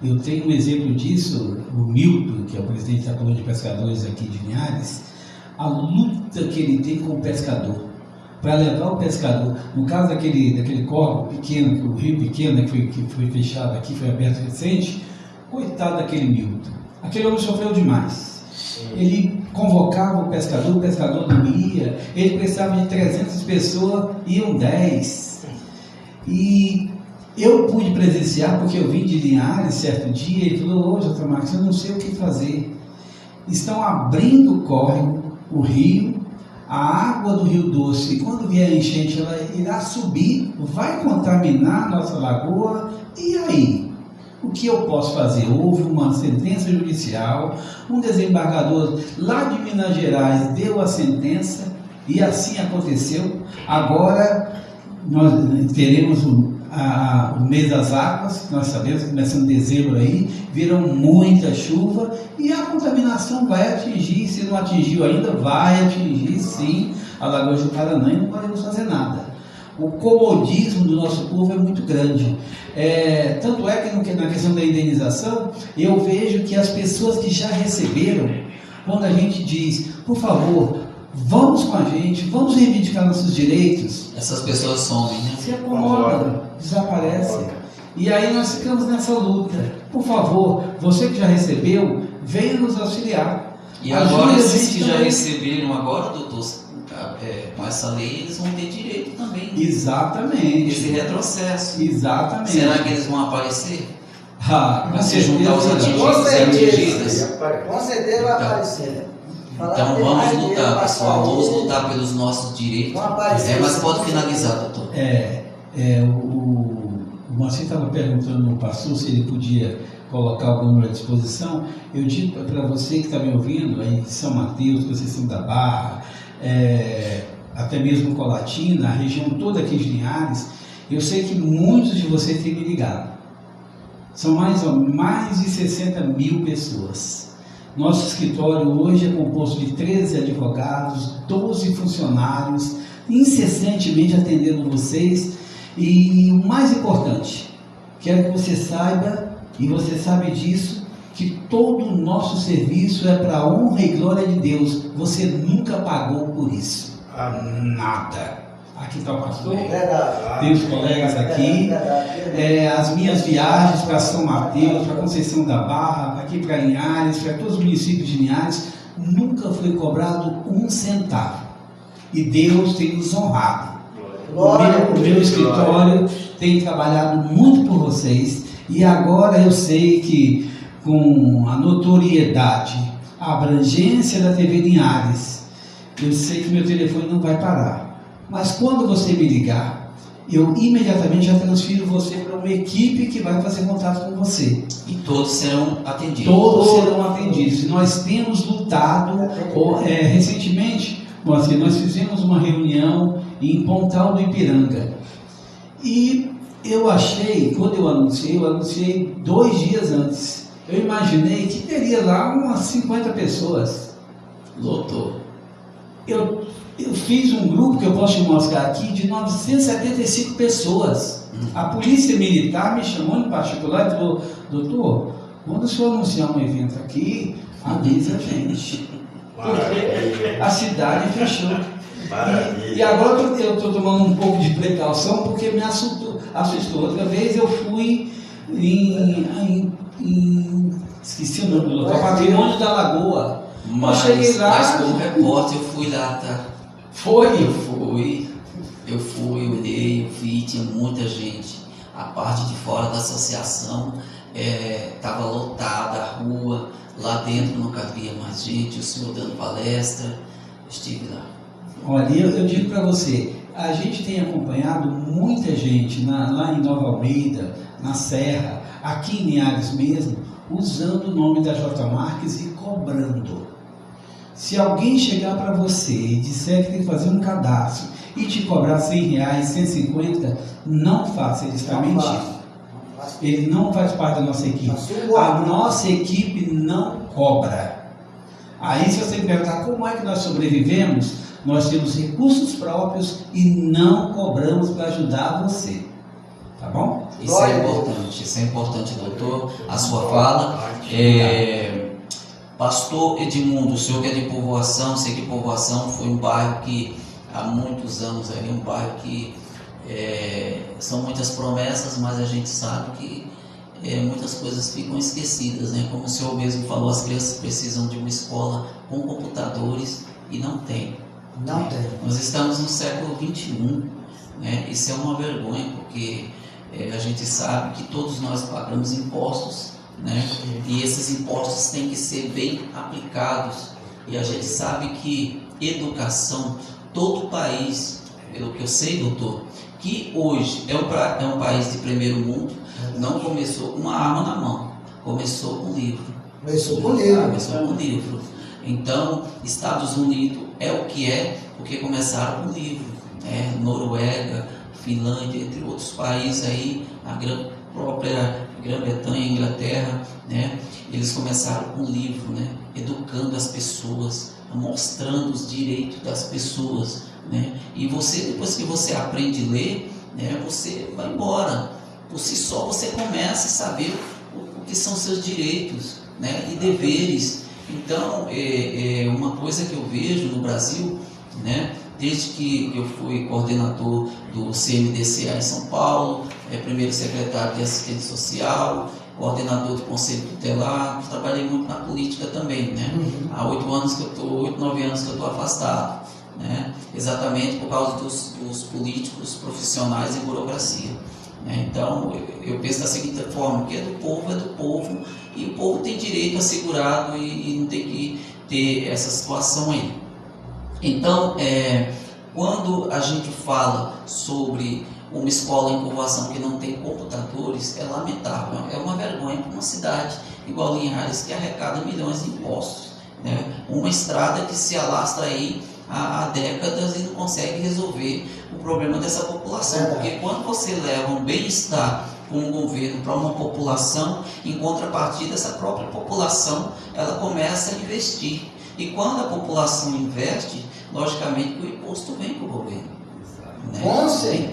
Eu tenho um exemplo disso, o Milton, que é o presidente da Colônia de Pescadores aqui de Linhares, a luta que ele tem com o pescador, para levar o pescador, no caso daquele córrego pequeno, o rio pequeno, né, que foi fechado aqui, foi aberto recente, coitado daquele Milton. Aquele homem sofreu demais. Ele convocava o pescador não ia, ele precisava de 300 pessoas, iam 10. E eu pude presenciar, porque eu vim de Linhares certo dia, e falou: ô, J. Marques, eu não sei o que fazer. Estão abrindo o córrego, o rio, a água do Rio Doce, e quando vier a enchente, ela irá subir, vai contaminar a nossa lagoa, e aí? O que eu posso fazer? Houve uma sentença judicial, um desembargador lá de Minas Gerais deu a sentença, e assim aconteceu. Agora nós teremos o mês das águas, nós sabemos, começando em dezembro aí, viram muita chuva e a contaminação vai atingir, se não atingiu ainda, vai atingir sim a Lagoa do Paraná e não podemos fazer nada. O comodismo do nosso povo é muito grande. Tanto é que na questão da indenização, eu vejo que as pessoas que já receberam, quando a gente diz, por favor, vamos com a gente, vamos reivindicar nossos direitos, essas pessoas somem, né? Se acomodam, desaparecem. E aí nós ficamos nessa luta. Por favor, você que já recebeu, venha nos auxiliar. E agora, esses que já receberam agora, doutor, com essa lei, eles vão ter direito também, né? Exatamente. Esse retrocesso. Exatamente. Será que eles vão aparecer? Para se juntar os atingidos e atingidas? Com certeza vai aparecer. Então vamos lutar, pessoal, vamos lutar pelos nossos direitos. Mas pode finalizar, doutor. O Marcinho estava perguntando no pastor se ele podia colocar o número à disposição. Eu digo para você que está me ouvindo, aí de São Mateus, Conceição da Barra, até mesmo Colatina, a região toda aqui de Linhares, eu sei que muitos de vocês têm me ligado. São mais de 60 mil pessoas. Nosso escritório hoje é composto de 13 advogados, 12 funcionários, incessantemente atendendo vocês. E o mais importante, quero que você saiba, e você sabe disso, que todo o nosso serviço é para a honra e glória de Deus. Você nunca pagou por isso. Nada. Aqui está o pastor, tem os colegas aqui, as minhas viagens para São Mateus, para Conceição da Barra, aqui para Linhares, para todos os municípios de Linhares, nunca foi cobrado um centavo. E Deus tem nos honrado. O meu escritório tem trabalhado muito por vocês, e agora eu sei que com a notoriedade, a abrangência da TV Linhares, eu sei que meu telefone não vai parar. Mas quando você me ligar, eu imediatamente já transfiro você para uma equipe que vai fazer contato com você. E todos serão atendidos. Todos serão atendidos. E nós temos lutado, recentemente, nós fizemos uma reunião em Pontal do Ipiranga. E eu achei, quando eu anunciei 2 dias antes. Eu imaginei que teria lá umas 50 pessoas. Lotou. Eu fiz um grupo que eu posso te mostrar aqui de 975 pessoas. A polícia militar me chamou em particular e falou: doutor, quando o senhor anunciar um evento aqui, avisa a gente. Porque a cidade fechou. E agora eu estou tomando um pouco de precaução porque me assustou. Outra vez eu fui esqueci o nome do local, Patrimônio da Lagoa. Mas cheguei lá. Mas como repórter eu fui lá, tá? Eu olhei, eu vi, tinha muita gente. A parte de fora da associação estava lotada, a rua, lá dentro não cabia mais gente, o senhor dando palestra, estive lá. Olha, eu digo para você, a gente tem acompanhado muita gente lá em Nova Almeida, na Serra, aqui em Linhares mesmo, usando o nome da J. Marques e cobrando. Se alguém chegar para você e disser que tem que fazer um cadastro e te cobrar R$100, 150, não faça, ele está mentindo. Ele não faz parte da nossa equipe. A nossa equipe não cobra. Aí se você me perguntar como é que nós sobrevivemos, nós temos recursos próprios e não cobramos para ajudar você. Tá bom? Isso é importante, doutor, a sua fala. Pastor Edmundo, o senhor que é de Povoação, sei que Povoação foi um bairro que há muitos anos um bairro que são muitas promessas, mas a gente sabe que muitas coisas ficam esquecidas, né? Como o senhor mesmo falou, as crianças precisam de uma escola com computadores e não tem. Não tem. Nós estamos no século XXI, né? Isso é uma vergonha, porque a gente sabe que todos nós pagamos impostos, né? E esses impostos têm que ser bem aplicados. E a gente sabe que educação, todo país, pelo que eu sei, doutor, que hoje é um país de primeiro mundo, não começou com uma arma na mão, começou com livro. Começou com livro. Então, Estados Unidos é o que é, porque começaram com livro. Noruega, Finlândia, entre outros países aí, a própria Grã-Bretanha, Inglaterra, né? Eles começaram com livro, né? Educando as pessoas, mostrando os direitos das pessoas, né? E você, depois que você aprende a ler, né? Você vai embora. Por si só você começa a saber o que são seus direitos, né? E deveres. Então, uma coisa que eu vejo no Brasil, né? Desde que eu fui coordenador do CMDCA em São Paulo, primeiro secretário de assistência social, coordenador do Conselho Tutelar, trabalhei muito na política também, né? Há 8, 9 anos que eu estou afastado, né? Exatamente por causa dos políticos profissionais e burocracia. Né? Então, eu penso da seguinte forma, que é do povo, e o povo tem direito assegurado e não tem que ter essa situação aí. Então, quando a gente fala sobre uma escola em Povoação que não tem computadores, é lamentável, é uma vergonha para uma cidade igual Linhares, que arrecada milhões de impostos, né? Uma estrada que se alastra aí há décadas e não consegue resolver o problema dessa população, porque quando você leva um bem-estar com o governo para uma população, em contrapartida, essa própria população ela começa a investir. E quando a população investe, logicamente que o imposto vem para o governo. né? Com certeza.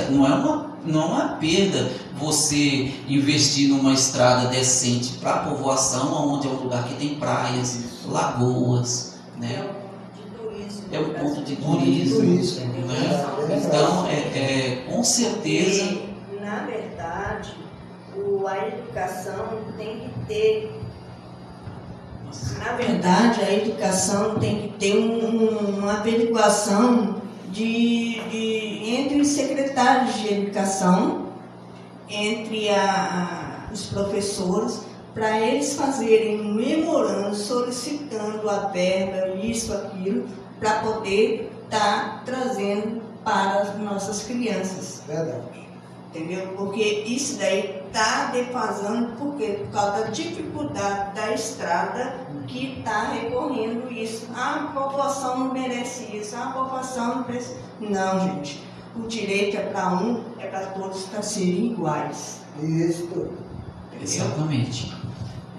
Então, não é uma perda você investir numa estrada decente para a povoação, onde é um lugar que tem praias, lagoas, né? É um ponto de turismo, né? Então, com certeza. E, na verdade, a educação tem que ter. Na verdade, a educação tem que ter uma averiguação entre os secretários de educação, entre os professores, para eles fazerem um memorando solicitando a verba, isso, aquilo, para poder estar trazendo para as nossas crianças. Verdade. Entendeu? Porque isso daí está defasando, por quê? Por causa da dificuldade da estrada que está recorrendo isso. A população não merece isso, a população não precisa. Não, gente. O direito é para um, é para todos para serem iguais. Isso. Exatamente.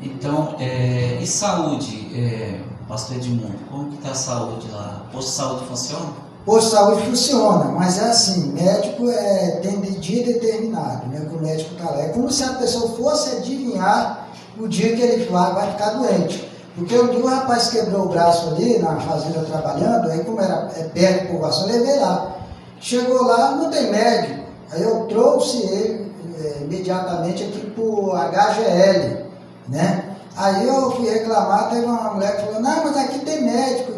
Então, e saúde, pastor Edmundo? Como que está a saúde lá? O posto de saúde funciona? O posto de saúde funciona, mas é assim, médico tem de dia determinado, né, que o médico está lá. É como se a pessoa fosse adivinhar o dia que ele vai ficar doente. Porque um dia o rapaz quebrou o braço ali na fazenda trabalhando, aí como era perto de povoação, eu levei lá. Chegou lá, não tem médico. Aí eu trouxe ele imediatamente aqui para o HGL, né? Aí eu fui reclamar, teve uma mulher que falou, não, mas aqui tem médico,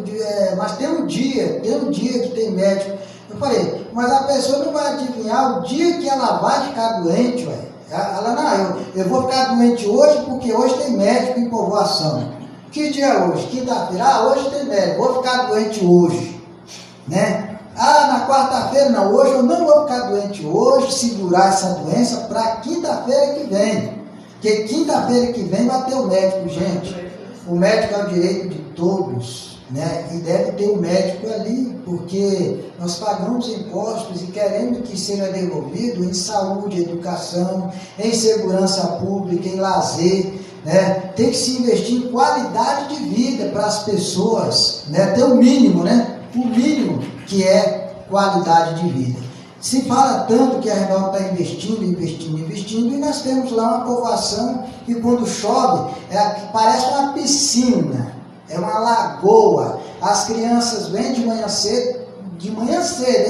mas tem um dia que tem médico. Eu falei, mas a pessoa não vai adivinhar o dia que ela vai ficar doente, ué. Ela, não, eu vou ficar doente hoje porque hoje tem médico em povoação. Que dia é hoje? Quinta-feira? Hoje tem médico, vou ficar doente hoje, né? Na quarta-feira, não, hoje eu não vou ficar doente hoje, segurar essa doença para quinta-feira que vem. Porque quinta-feira que vem vai ter o médico, gente. O médico é o direito de todos, né? E deve ter o médico ali, porque nós pagamos impostos e queremos que seja devolvido em saúde, educação, em segurança pública, em lazer, né? Tem que se investir em qualidade de vida para as pessoas, né? Ter o mínimo, né? O mínimo que é qualidade de vida. Se fala tanto que a Renova está investindo, e nós temos lá uma povoação que quando chove, parece uma piscina, é uma lagoa. As crianças vêm de manhã cedo,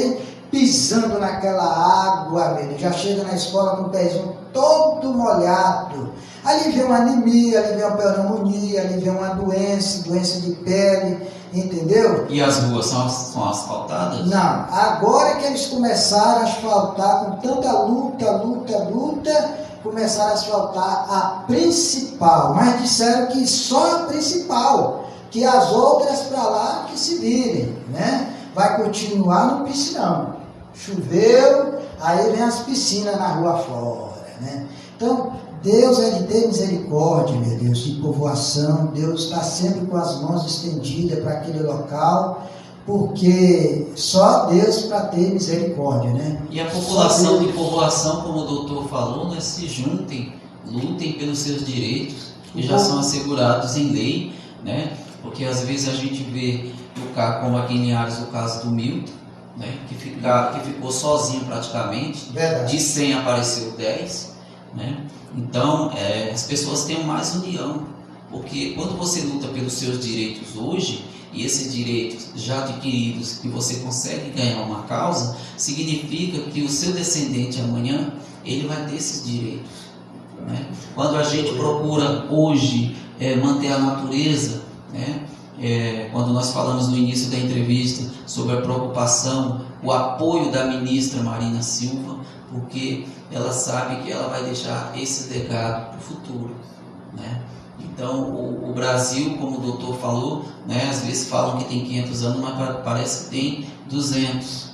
hein, pisando naquela água, já chega na escola com o pezinho todo molhado. Ali vem uma anemia, ali vem uma pneumonia, ali vem uma doença de pele, entendeu? E as ruas são asfaltadas? Não, agora que eles começaram a asfaltar, com tanta luta, começaram a asfaltar a principal, mas disseram que só a principal, que as outras para lá que se virem, né? Vai continuar no piscinão. Choveu, aí vem as piscinas na rua fora, né? Então, Deus é de ter misericórdia, meu Deus, de povoação. Deus está sempre com as mãos estendidas para aquele local, porque só Deus para ter misericórdia, né? E a população de povoação, como o doutor falou, né, se juntem, lutem pelos seus direitos, que já são assegurados em lei, né? Porque às vezes a gente vê, como aqui em Linhares, o caso do Milton, né, que ficou sozinho praticamente. Verdade. De 100 apareceu 10, né? Então, as pessoas têm mais união, porque quando você luta pelos seus direitos hoje, e esses direitos já adquiridos, que você consegue ganhar uma causa, significa que o seu descendente amanhã, ele vai ter esses direitos, né? Quando a gente procura hoje manter a natureza, né? Quando nós falamos no início da entrevista sobre a preocupação, o apoio da ministra Marina Silva, porque ela sabe que ela vai deixar esse legado para o futuro, né? Então, o Brasil, como o doutor falou, né, às vezes falam que tem 500 anos, mas parece que tem 200,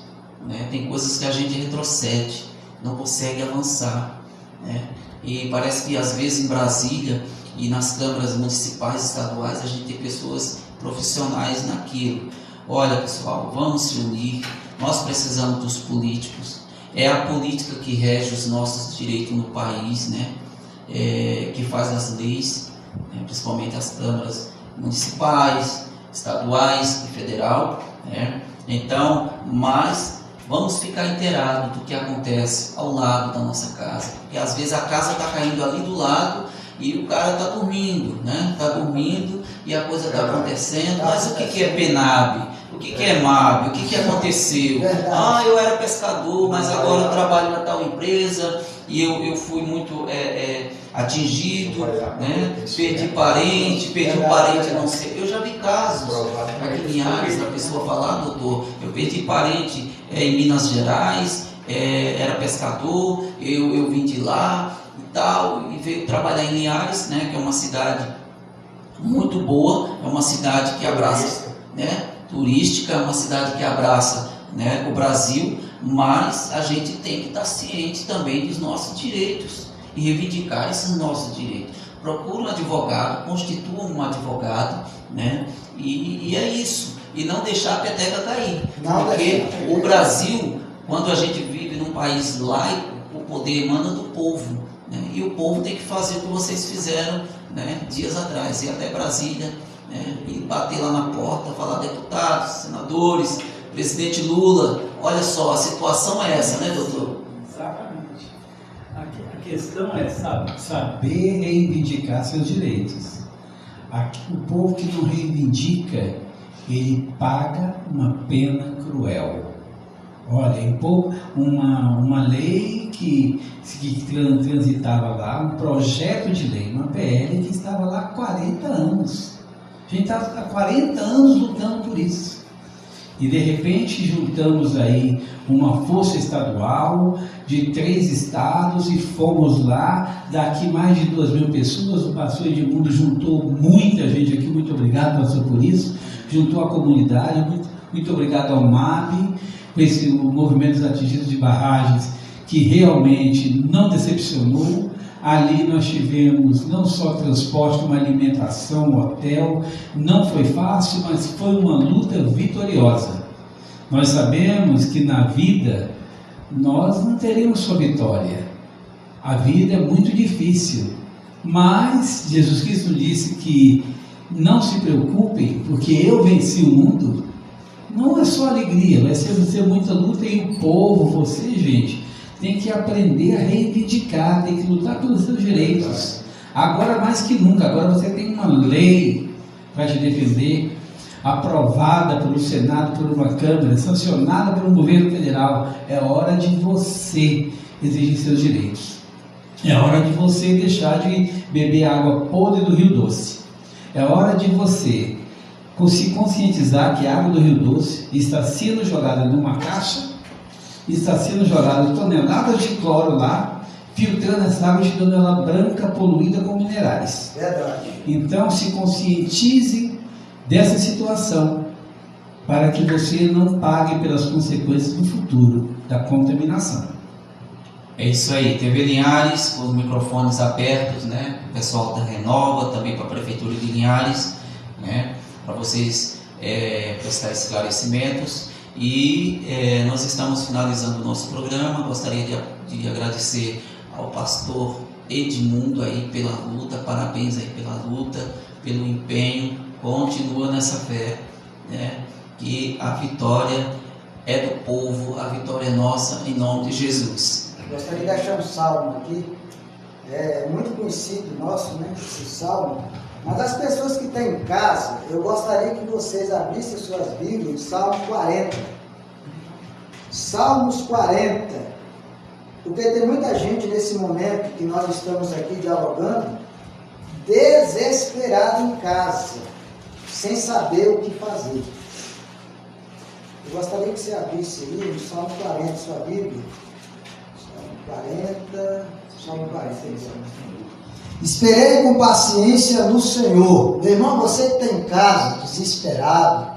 né? Tem coisas que a gente retrocede, não consegue avançar, né? E parece que às vezes em Brasília e nas câmaras municipais, estaduais, a gente tem pessoas profissionais naquilo. Olha, pessoal, vamos se unir, nós precisamos dos políticos. É a política que rege os nossos direitos no país, né? Que faz as leis, né? Principalmente as câmaras municipais, estaduais e federal, né? Então, mas vamos ficar inteirados do que acontece ao lado da nossa casa. Porque às vezes a casa está caindo ali do lado e o cara está dormindo, né? Está dormindo e a coisa está acontecendo. Mas o que é PENAB? O que é MAB? O que aconteceu? Ah, eu era pescador, mas agora eu trabalho na tal empresa e eu fui muito atingido, né? Perdi um parente, não sei. Eu já vi casos aqui em Linhares, da pessoa falar, doutor, eu perdi parente em Minas Gerais, era pescador, eu vim de lá e tal, e veio trabalhar em Linhares, né? Que é uma cidade muito boa, é uma cidade que abraça, né? Turística, é uma cidade que abraça, né, o Brasil, mas a gente tem que estar ciente também dos nossos direitos e reivindicar esses nossos direitos. Procure um advogado, constitua um advogado, né, e é isso, e não deixar a peteca cair, porque o Brasil, quando a gente vive num país laico, o poder emana do povo, né, e o povo tem que fazer o que vocês fizeram, né, dias atrás, ir até Brasília, e bater lá na porta, falar deputados, senadores, presidente Lula, olha só, a situação é essa, né, doutor? Exatamente. A questão é saber reivindicar seus direitos. O povo que não reivindica, ele paga uma pena cruel. Olha, uma lei que transitava lá, um projeto de lei, uma PL que estava lá há 40 anos. A gente está há 40 anos lutando por isso. E de repente juntamos aí uma força estadual de 3 estados e fomos lá. Daqui mais de 2.000 pessoas. O pastor Edmundo juntou muita gente aqui. Muito obrigado, pastor, por isso. Juntou a comunidade. Muito obrigado ao MAB, com o Movimento dos Atingidos de Barragens, que realmente não decepcionou. Ali nós tivemos não só transporte, como alimentação, hotel. Não foi fácil, mas foi uma luta vitoriosa. Nós sabemos que na vida nós não teremos só vitória. A vida é muito difícil. Mas Jesus Cristo disse que não se preocupem, porque eu venci o mundo. Não é só alegria, vai ser muita luta. E o povo, você, gente, tem que aprender a reivindicar, tem que lutar pelos seus direitos. Agora mais que nunca, agora você tem uma lei para te defender, aprovada pelo Senado, por uma Câmara, sancionada pelo governo federal. É hora de você exigir seus direitos. É hora de você deixar de beber água podre do Rio Doce. É hora de você se conscientizar que a água do Rio Doce está sendo jogada numa caixa, está sendo jogado toneladas de cloro lá, filtrando essa água e tirando ela branca, poluída com minerais. Verdade. Então se conscientize dessa situação, para que você não pague pelas consequências no futuro da contaminação. É isso aí, TV Linhares, com os microfones abertos, né? O pessoal da Renova, também para a Prefeitura de Linhares, né? Para vocês prestar esclarecimentos. E nós estamos finalizando o nosso programa. Gostaria de agradecer ao pastor Edmundo aí pela luta, parabéns aí pela luta, pelo empenho, continua nessa fé, né? Que a vitória é do povo, a vitória é nossa, em nome de Jesus. Gostaria de deixar um salmo aqui, muito conhecido nosso, né, esse salmo. Mas as pessoas que estão em casa, eu gostaria que vocês abrissem suas Bíblias em Salmo 40. Salmos 40. Porque tem muita gente nesse momento que nós estamos aqui dialogando, desesperada em casa, sem saber o que fazer. Eu gostaria que você abrisse aí no Salmo 40, sua Bíblia. Salmo 40. Esperei com paciência no Senhor. Meu irmão, você que está em casa, desesperado,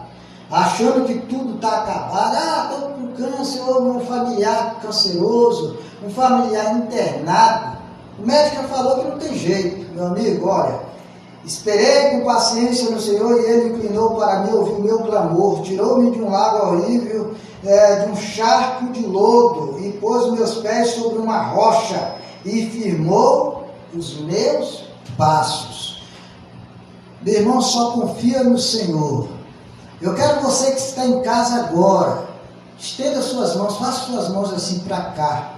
achando que tudo está acabado, estou com câncer, ou um familiar canceroso, um familiar internado. O médico falou que não tem jeito, meu amigo, olha. Esperei com paciência no Senhor e Ele inclinou para mim, ouviu meu clamor, tirou-me de um lago horrível, de um charco de lodo, e pôs meus pés sobre uma rocha, e firmou os meus passos. Meu irmão, só confia no Senhor. Eu quero você que está em casa agora, estenda suas mãos, faça suas mãos assim para cá.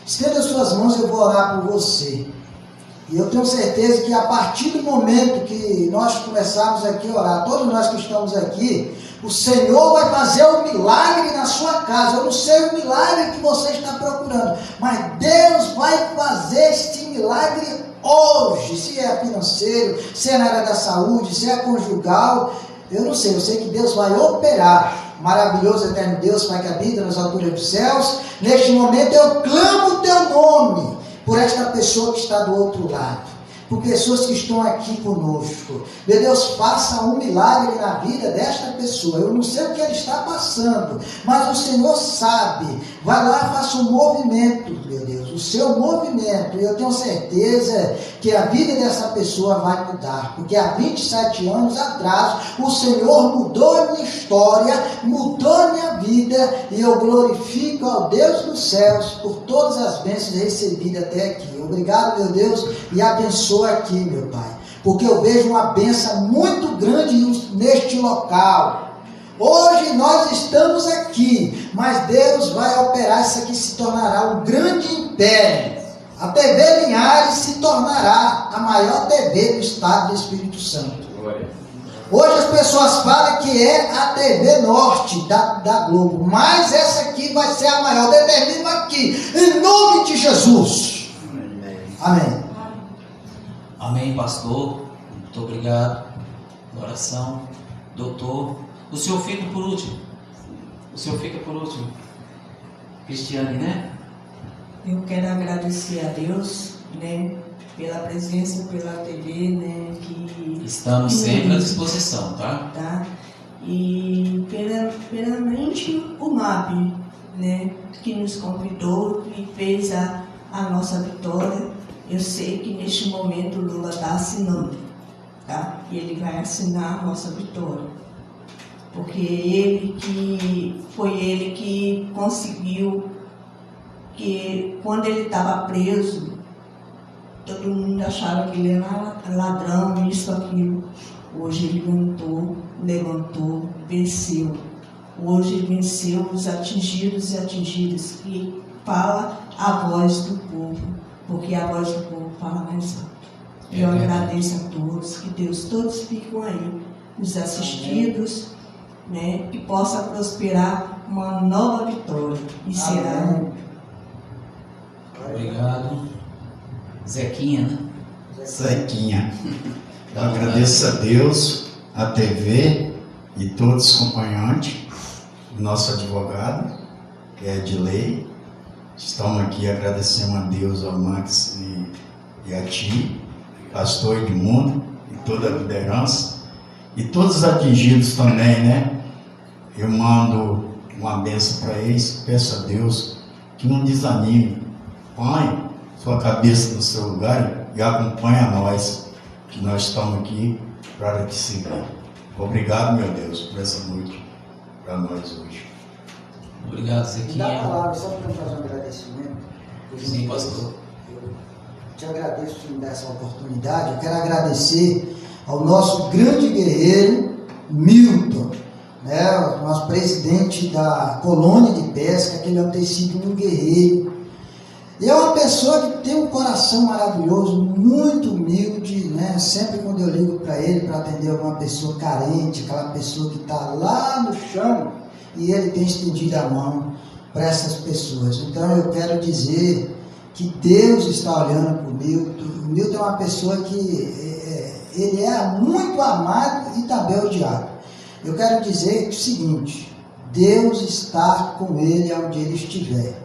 Estenda suas mãos, eu vou orar por você. E eu tenho certeza que a partir do momento que nós começarmos aqui a orar, todos nós que estamos aqui, o Senhor vai fazer um milagre na sua casa. Eu não sei o milagre que você está procurando, mas Deus vai fazer este milagre hoje. Se é financeiro, se é na área da saúde, se é conjugal, eu não sei. Eu sei que Deus vai operar. Maravilhoso, eterno Deus, Pai que habita nas alturas dos céus, neste momento eu clamo o teu nome por esta pessoa que está do outro lado, por pessoas que estão aqui conosco. Meu Deus, faça um milagre na vida desta pessoa. Eu não sei o que ele está passando, mas o Senhor sabe. Vai lá, faça um movimento, meu Deus, o seu movimento. E eu tenho certeza que a vida dessa pessoa vai mudar, porque há 27 anos atrás o Senhor mudou a minha história, mudou a minha vida, e eu glorifico ao Deus dos céus por todas as bênçãos recebidas até aqui. Obrigado, meu Deus, e abençoa aqui, meu Pai, porque eu vejo uma bênção muito grande neste local. Hoje nós estamos aqui, mas Deus vai operar, isso aqui se tornará um grande império. A TV Linhares se tornará a maior TV do estado do Espírito Santo. Hoje as pessoas falam que é a TV Norte da Globo, mas essa aqui vai ser a maior. Determino aqui, em nome de Jesus. Amém. Amém, pastor. Muito obrigado. Oração. Doutor. O senhor fica por último. O senhor fica por último. Cristiane, né? Eu quero agradecer a Deus, né, pela presença, pela TV, né, que estamos sempre à disposição, tá? Tá? E primeiramente o MAB, né, que nos convidou e fez a nossa vitória. Eu sei que neste momento o Lula está assinando, tá? E ele vai assinar a nossa vitória, porque foi ele que conseguiu, que quando ele estava preso, todo mundo achava que ele era ladrão, isso, aquilo. Hoje ele levantou, venceu. Hoje ele venceu os atingidos e atingidas, que fala a voz do povo, porque a voz do povo fala mais alto. Eu agradeço a todos, que Deus, todos ficam aí, os assistidos, né, que possa prosperar uma nova vitória. E será. Obrigado. Zequinha, né? Zequinha. Eu agradeço a Deus, a TV e todos os acompanhantes, o nosso advogado, que é de lei. Estamos aqui agradecendo a Deus, ao Max e a ti, pastor Edmundo e toda a liderança, e todos os atingidos também, né? Eu mando uma bênção para eles, peço a Deus que não desanime. Põe sua cabeça no seu lugar e acompanha nós, que nós estamos aqui para te seguir. Obrigado, meu Deus, por essa noite para nós hoje. Obrigado, Me dá a Zequinha. palavra só para fazer um agradecimento. Sim, pastor. Eu te agradeço por me dar essa oportunidade. Eu quero agradecer ao nosso grande guerreiro, Milton, né, o nosso presidente da colônia de pesca, que ele é ter sido um guerreiro. E é uma pessoa que tem um coração maravilhoso, muito humilde, né? Sempre quando eu ligo para ele para atender alguma pessoa carente, aquela pessoa que está lá no chão, e ele tem estendido a mão para essas pessoas. Então eu quero dizer que Deus está olhando para o Milton. O Milton é uma pessoa que ele é muito amado e também odiado. Eu quero dizer o seguinte: Deus está com ele onde ele estiver.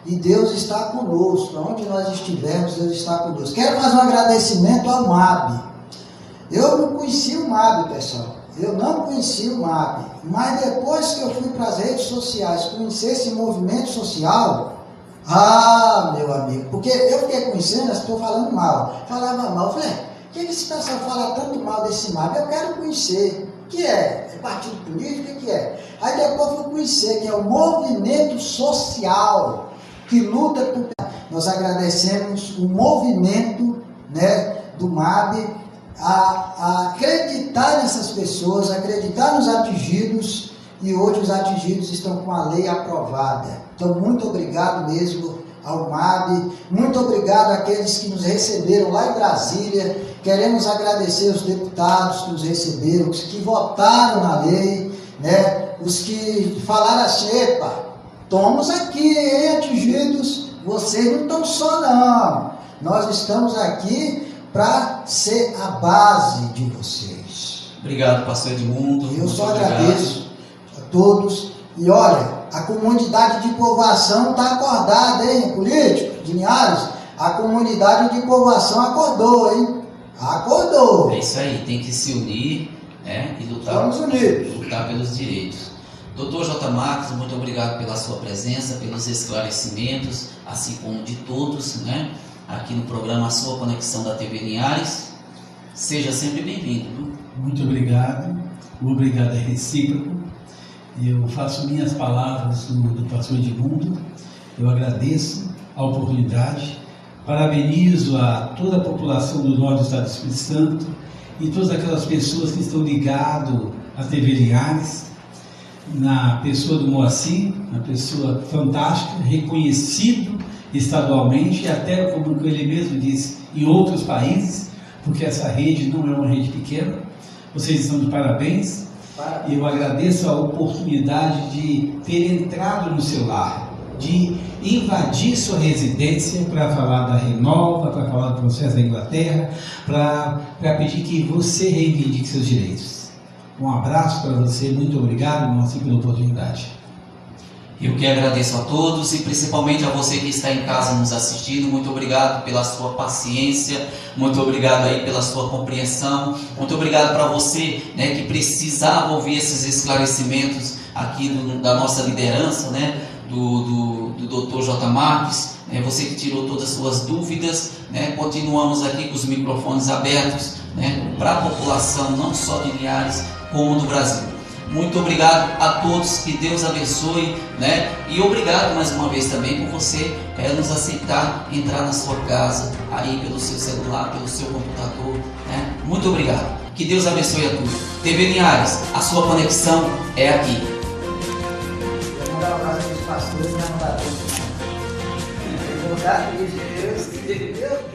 E Deus está conosco, onde nós estivermos, Deus está conosco. Quero fazer um agradecimento ao MAB. Eu não conhecia o MAB, pessoal. Eu não conhecia o MAB. Mas depois que eu fui para as redes sociais, conhecer esse movimento social, meu amigo, porque eu fiquei conhecendo, estou falando mal. Falava mal. Eu falei, o que esse pessoal fala tanto mal desse MAB? Eu quero conhecer. O que é? É partido político? O que é? Aí depois eu fui conhecer que é o movimento social que luta por... Nós agradecemos o movimento, né, do MAB a acreditar nessas pessoas, acreditar nos atingidos e hoje os atingidos estão com a lei aprovada. Então, muito obrigado mesmo ao MAB, muito obrigado àqueles que nos receberam lá em Brasília. Queremos agradecer os deputados que nos receberam, os que votaram na lei, né? Os que falaram assim: epa, estamos aqui, hein, atingidos, vocês não estão só não, nós estamos aqui para ser a base de vocês. Obrigado, pastor Edmundo. Eu só agradeço a todos. E olha, a comunidade de povoação está acordada, hein, político de Linhares? A comunidade de povoação acordou, hein? Acordou. É isso aí, tem que se unir, né, e Estamos unidos. lutar pelos direitos. Dr. J. Marques, muito obrigado pela sua presença, pelos esclarecimentos, assim como de todos, né, aqui no programa A Sua Conexão da TV Linhares. Seja sempre bem-vindo. Muito obrigado. O obrigado é recíproco. Eu faço minhas palavras do pastor Edmundo. Eu agradeço a oportunidade. Parabenizo a toda a população do norte do estado do Espírito Santo e todas aquelas pessoas que estão ligadas à TV Linhares, na pessoa do Moacir, uma pessoa fantástica, reconhecido estadualmente e até, como ele mesmo disse, em outros países, porque essa rede não é uma rede pequena. Vocês estão de parabéns. E eu agradeço a oportunidade de ter entrado no seu lar, de invadir sua residência para falar da Renova, para falar do processo da Inglaterra, para pedir que você reivindique seus direitos. Um abraço para você, muito obrigado, Moacir, pela oportunidade. Eu que agradeço a todos e principalmente a você que está em casa nos assistindo. Muito obrigado pela sua paciência, muito obrigado aí pela sua compreensão, muito obrigado para você, né, que precisava ouvir esses esclarecimentos aqui da nossa liderança, né, do Dr. J. Marques, né, você que tirou todas as suas dúvidas, né. Continuamos aqui com os microfones abertos, né, para a população não só de Linhares como do Brasil. Muito obrigado a todos, que Deus abençoe, né? E obrigado mais uma vez também por você nos aceitar entrar na sua casa, aí pelo seu celular, pelo seu computador, né? Muito obrigado. Que Deus abençoe a todos. TV Linhares, a sua conexão é aqui. Eu vou mandar um abraço para os pastores e namoradores. Eu vou dar feliz de Deus.